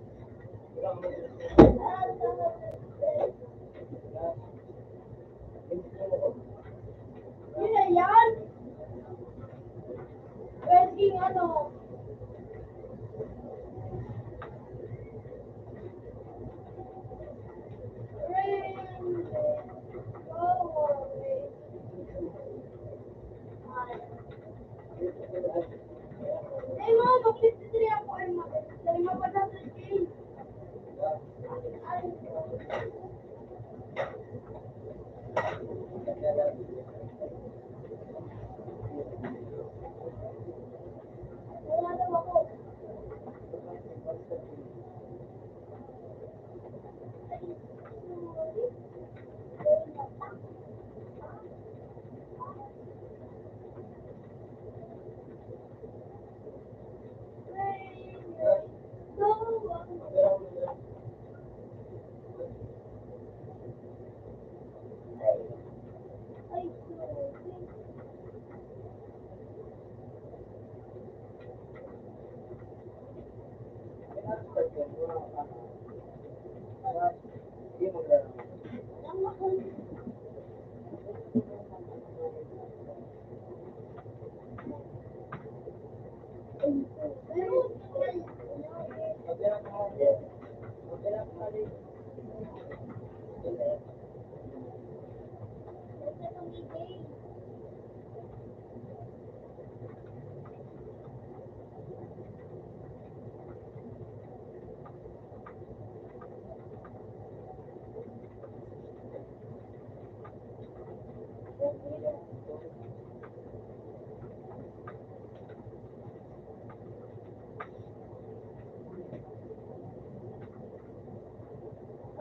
Yun yan. Pwedeng ano. Ay, mga mag-53 ako ay mag-53 pa na sa game. Wala daw ako.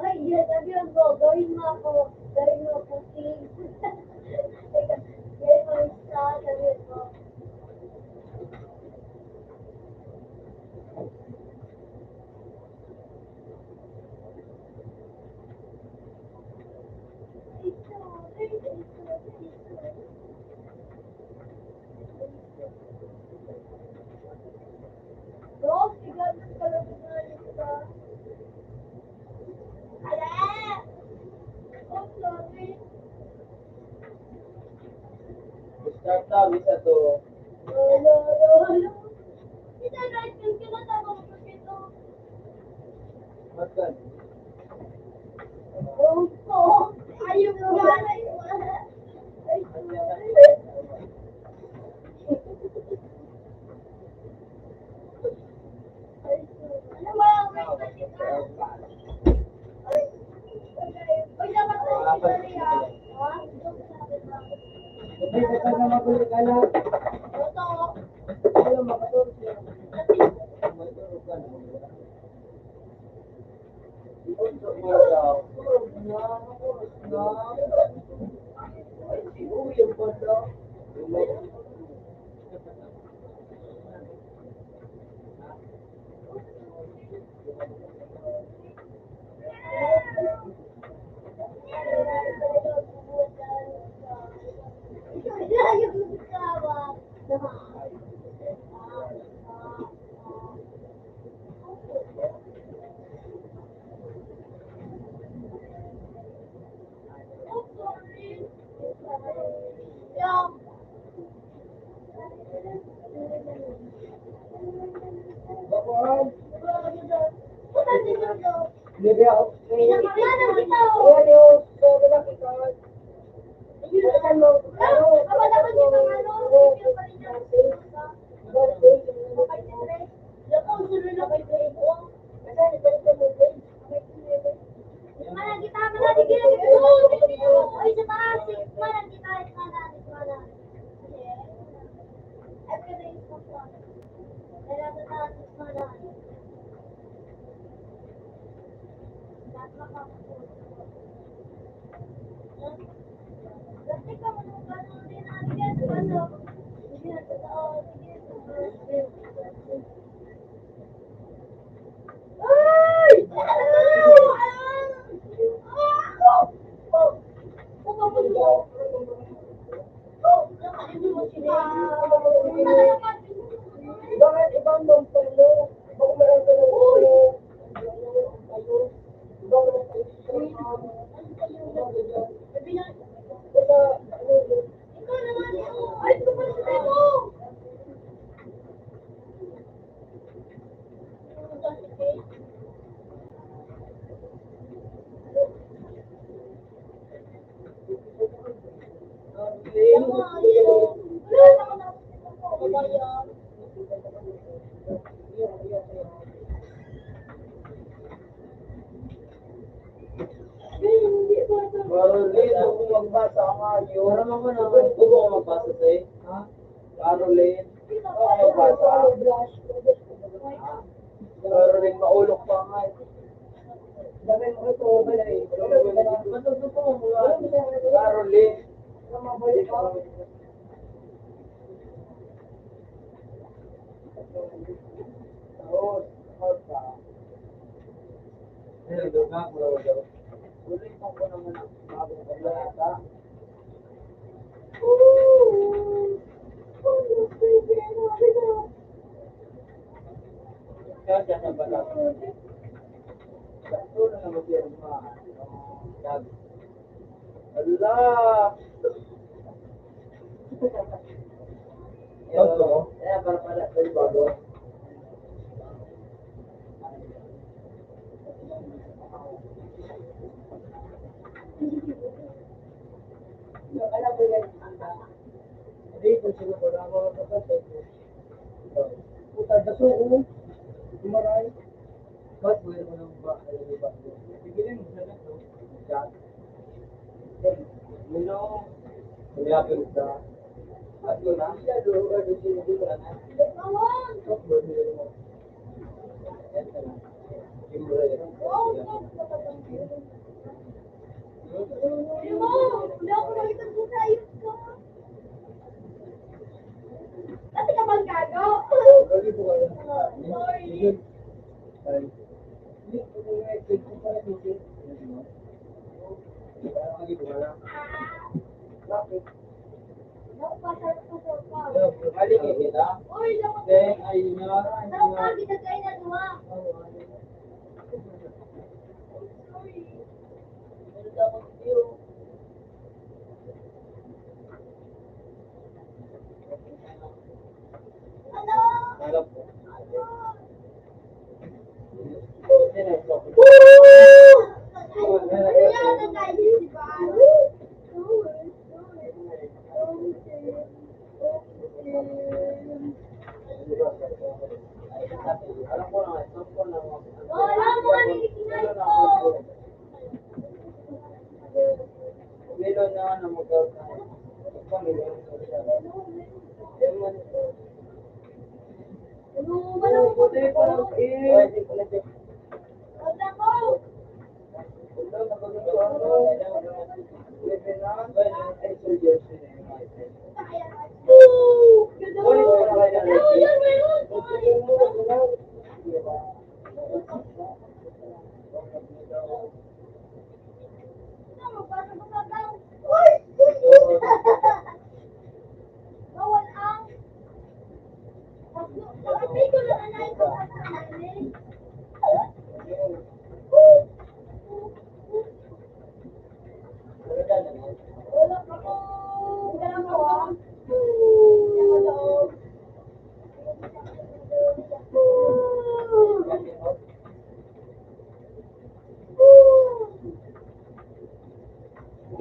Ay, iya, sabi mo, gawin mo ako, gawin mo ako, please. Gawin mo isa, sabi mo. Bro, sigat ng kalabungan ka. Ala! Oh, sorry. Start na, bisa to. Lolo, lolo. Kita right yung kinatawag ko dito. Makan. Oh, oh. Ayaw mo nga. Ay, sorry. Ay, sorry. Ano ba? Wait, wait, Uy, dapat ko si Maria. Ha? May bata na mabalik ka na. Ito. Alam, makatulog siya. May tulog ka na. Tulog mo daw. Tulog na. Tulog na. Ay, siguro yung bata. Yeah. Bakwan. Puta dito to. Libre ako. Pinakakana kita. Ano? Lalaki ka. Balikan mo. Ano? Kapalaban niyo ng ano? Video pa rin niya. Mana kita mana dikira gitu. Oi sekarang sih mana kita mana mana. Everything is fine. Ada kita mana. Berarti kamu bukan din natin ano. Hindi na totoo. Ay! Bakit ibang bang palo? Bakit meron ka ng ulo? Ibang bang palo? Ikaw naman ito. Ay, ito pa sa mo. Caroline, huwag mo magbasa ang ayun. Para mo na, huwag mo magbasa sa'yo. Ha? Caroline, huwag mo magbasa. Caroline, maulok pa nga. Dami mo ito, wala eh. Matututo mo mula. Caroline, mabalik ka. Tapos, pa. Hello, nga, mula daw. Ulitin ko naman ang bagong kablata. Kaya sa balat. Ito na naman siya mga Allah! Ito, kaya para pala sa bago. Alam ko yan, dito sila ko lang mga kapatid. Puta, daso ko. Tumaray. Ba't buhay mo ng ba? Bigilin mo siya na ito. Chat. You know, Malapit sa at yun na, siya doon ka doon dito na na. Bawang! Top board nila mo. Yan ka na. Kimura yan. Wow, top! Ayun mo! Wala ako nakita ko sa ayos ko. Kasi ka bang gago? Lagi po kayo. Sorry. Ay. Hindi ko nga i-check ko para dito. Lagi po kayo. Bakit? Nakapasar ko sa pa. Balik kita. Uy, lakot. Then, ayun na. Sarap pa, ginagay na duwa. Sorry. Meron akong view. Ano? Harap po. Ano? Yan ay so. Ano yan? Tayo, di ba? Alam ko na, stop ko na. Wala mo nga nilikinay ko. Melon na ano mag-out na. Pamilyon. Ewan ko. Ano ba lang po? Ay, di ko na check. Wala ko. Ito, napagod ko ano. Living na. Ay, soldiers na yung mga ito. Ulit ko na kayo na. Bawal ang pag-apay ko lang anay ko sa kanin. Wala pa ko. Wala pa ko.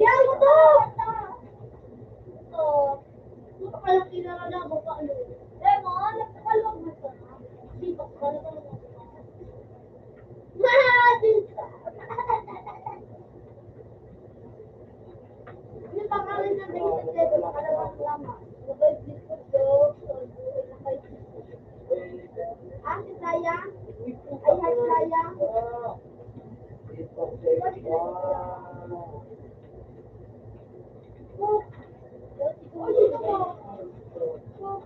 Yan mo to! Ito pala kinarala mo pa ano. Lemon, nagkakalwag mo sa sibak ka na naman. Mahadisa! Yung pangalan ng David Level, nakalabas lama. Nabay Blisco Joe, Ah, si Sayang? Ay, hi, Sayang. Cook. Oh, sino mo? Cook. Cook.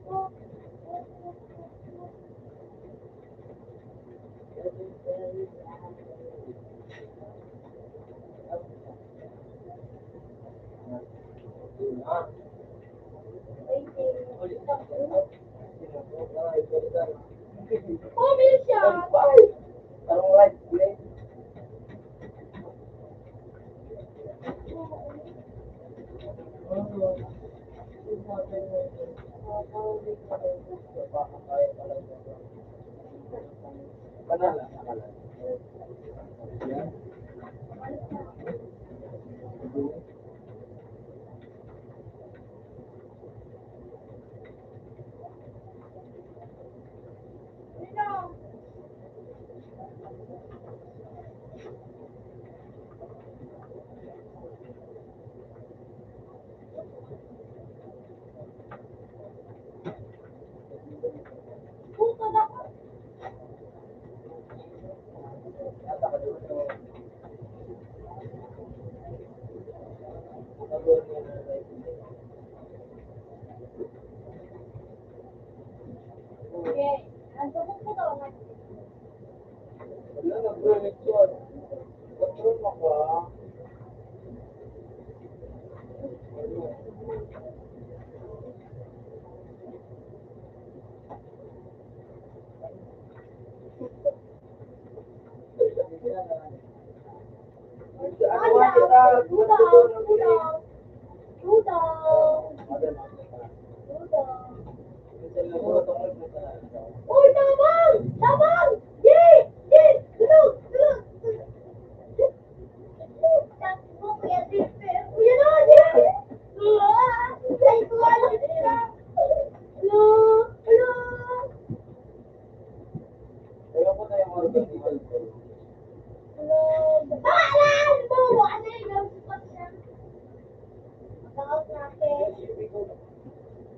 Cook. Oh, may siya. Parang light play. Panala, panala. Yan. Sino? Puto na ko. Okay. Ando ko po daw. Wala, nag-connection. Control mo ba? Anda, udang, udang. Udang. Udang. Uy, tabang! Tabang! Yay! Yay! Tulog! Tulog!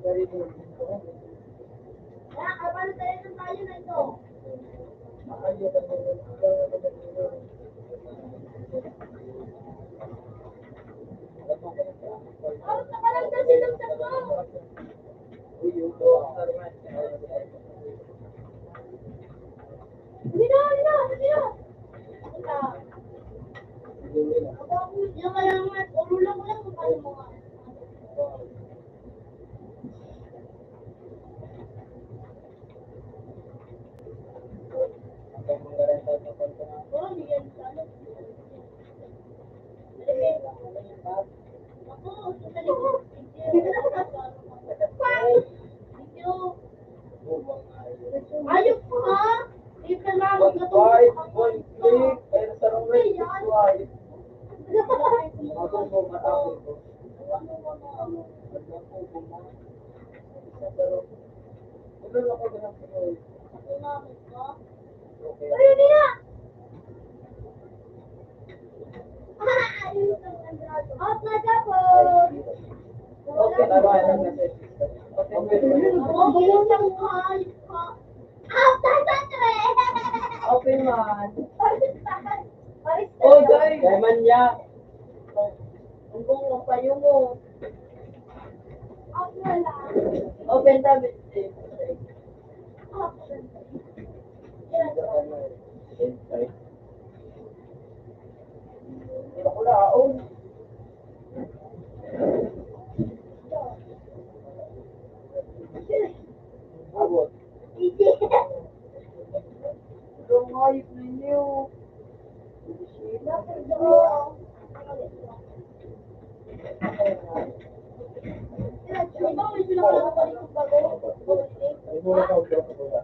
Kaya, kapag tayo ng tayo na ito. Oh, nakalang na silang tatlo. Hindi na, hindi na, hindi na. Wala. Yung kaya nga, urulan ko lang kung paano mo nga. Oh, hindi yan sa ano. Ako, sa likod. Thank you. Ayok ko ha? Dito na, magkatulog ako. Ayun niya! Out na tapos! Okay, naroon lang na siya. Okay, isang kahit ka. Out na sa tre! Okay man. Paris Oh, guys! Diamond niya. Ang bungo pa yung mo. Out na lang. Open tablet. Out na lang. Hindi ko laon. Abot. Hindi. Ang hayop ninyo. Dapat daw. Di ba may sila wala pa rin kung bago? Ay, muna ka, pero ko ba?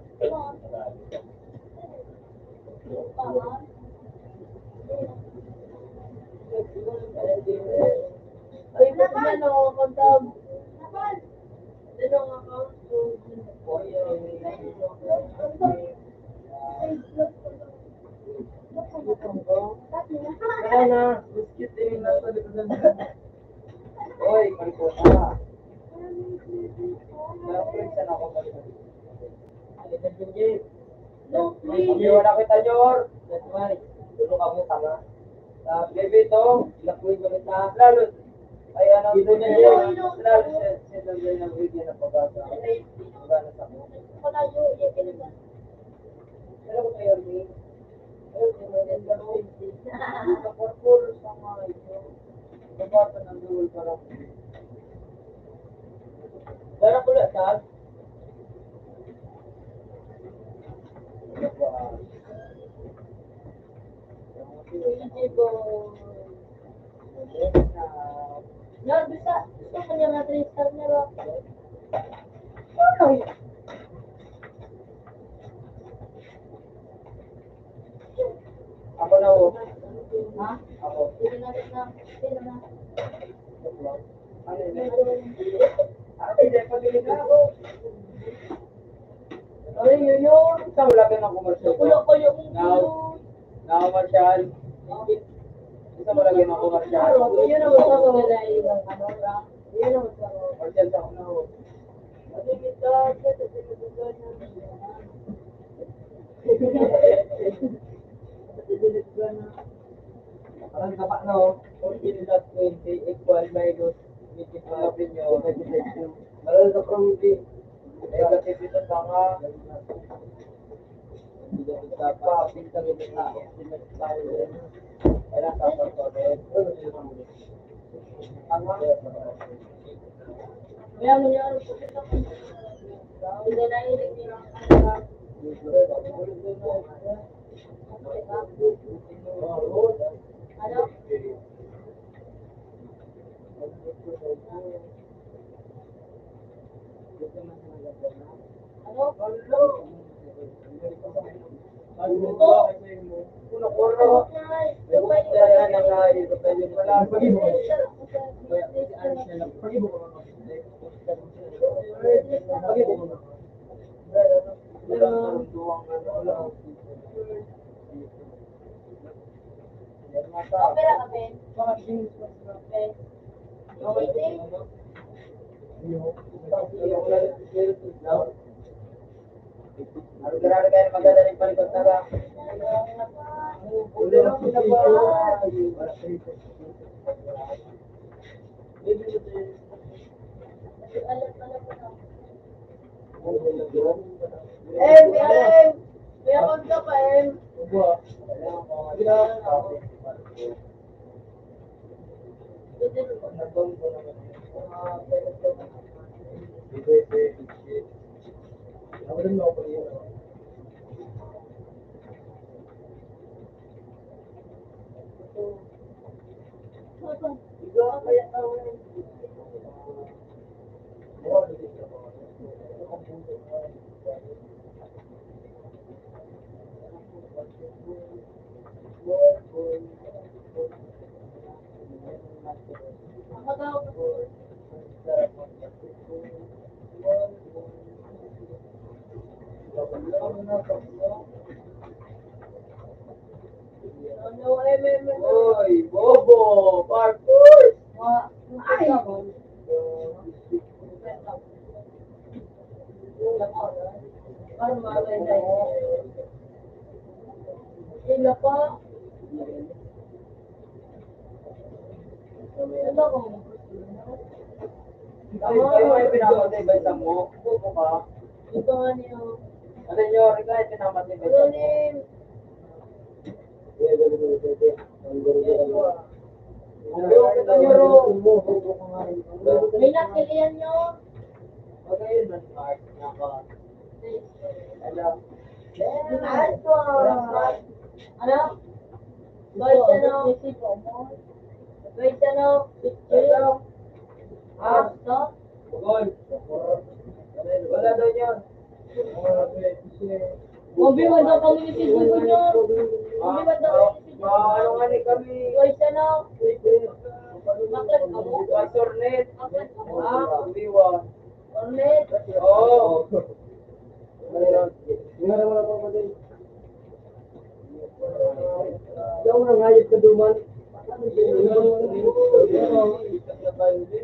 Ay, ba't yan ang account? Napan? Yan ang account ko. Kaya na, biscuit din na sa likodan. Oy, malikuta. Dapat sana ako balikan. Alitan pinggit. Hindi wala kita, Jor. That's why. Tulong ako tama. Baby to, lakuin ko na. Lalo, ay ano, lalo siya nagawin ng video na pabasa. Pagana sa ako. Pero ko tayo rin. Pero ko tayo rin. Sa purpur sa mga ito. Babata ng duwal para. Dara ko lang, Sal. Yan, bisa. Gusto ko niya nga 3-star niya ba? Ako na ho. Ha? Ako. Hindi na rin na. Sino na? Ano yun? Hindi, pag-ilig na ako. Ay, yun. Ikaw, wala ka ng commercial. Kulo ko yung Na-commercial. Isa mo lagi ng commercial. Yun ang gusto ko na yung ano ra. Yun ang gusto ko. Commercial sa una ho. Kasi kita, kasi kita na. Parang kapak na ho. 14.20 equal minus meeting palapin nyo. Maral sa province. Ay, kasi dito sa nga. Pa, pinta rin na. Kaya sa pagkakas. Kaya mo niya ano hindi na hilig niya ang ano? Opera ka, Ben? Okay. Harga-harga kayo magagaling palikot na ba? Ulo lang sila ba? Em! Kaya kung ka pa, Em. Ako daw. Ano, Em. Oy, Bobo! Parkour! Ay! Parang maganda yun. Sila pa. Wala ko. Kayo ay pinamatay ba sa mo? Bobo ka? Ito nga niyo. Ano nyo, rin ay pinamatay ba Ano sa mo? ni... Yung kita nyo ro. May nakilian nyo. Magayon man, Mark. Naka. Alam. Ano? Guys, ano? Guys, ano? Alam. Ah, stop. Gol. Wala daw yun. Obi, wala kami ni Sidon ko nyo. Obi, wala kami ni Sidon. Ano nga ni kami? Guys, ano? Baklat ka mo? Sornet. Baklat ka mo? Umiwan. Orlet. Oo. Ikaw na ngayot ka duman. Hindi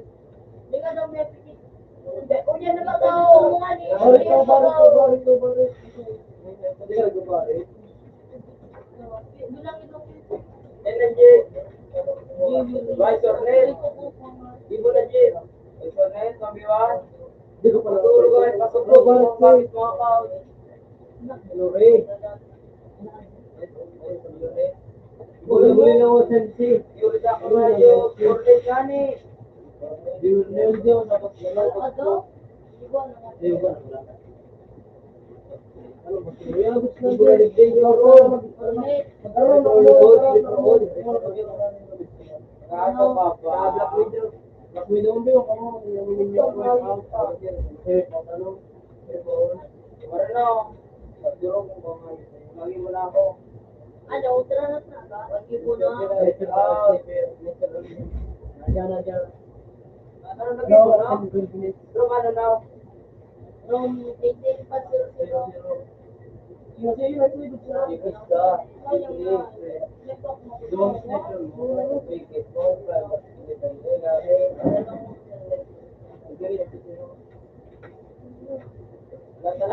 ka daw may pitik. Hindi, o yan naman tao. Mga ni. Bilang ito. Energy. Vice Sornet. Ibu na Jit. Sornet, Umiwan. Maturo ka ay pasok mo. Bakit mga kao? Boleh na ako sensi. Yun sa kamayo. Sornet gani. Ano? Hindi ko alam. Orlet. Ano, utara na sa ba? Lagi po na. From 18 pa 00.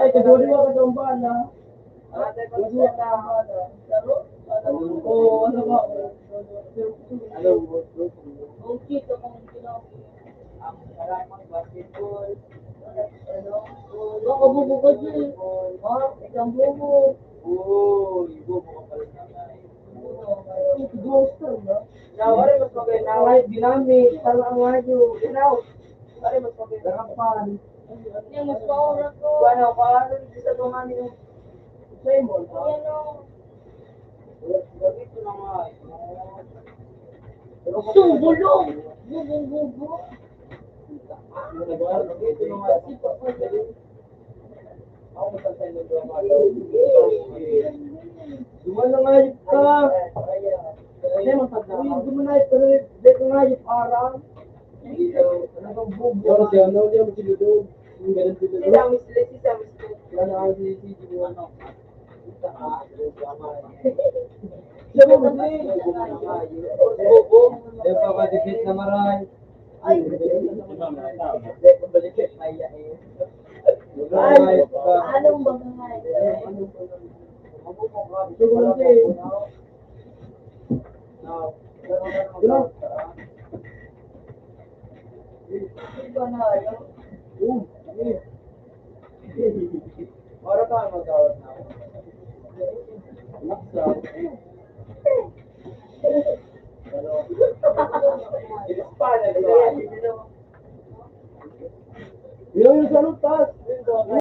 Ay, kaduli mo ka itong bala. Kaduli ka ang bala. Oo, ano ba? Ano mo? Ang cute ang kinabi. Ang karamang basketball. Baka bubukod yun. Ha? Isang bubo. Oo, ibo mo ka pala nanay. Ito ghoster ba? Nawari mas magay naway dinamit tala ang wayo. Inaw. Ari mas magay harapan. Yung mas maura ko. Ano pa ano sa tungan ni Simon. Ayan o. Gabi ko na nga. Sumbulong! Bubong-bubo. Dumanangayip ka. Kasi masagawin, dumanayip ka rin. Hindi ko ngayip arang. Ano bang bubo? Ano yung sinudog? Sila misli, sila misli. Ano ang sinudog? Ano? Siya mo misli. Bubo. Yung papadipit na maray. Ay, Ay, Anong bagay? Para tayo magawat na. Laksa.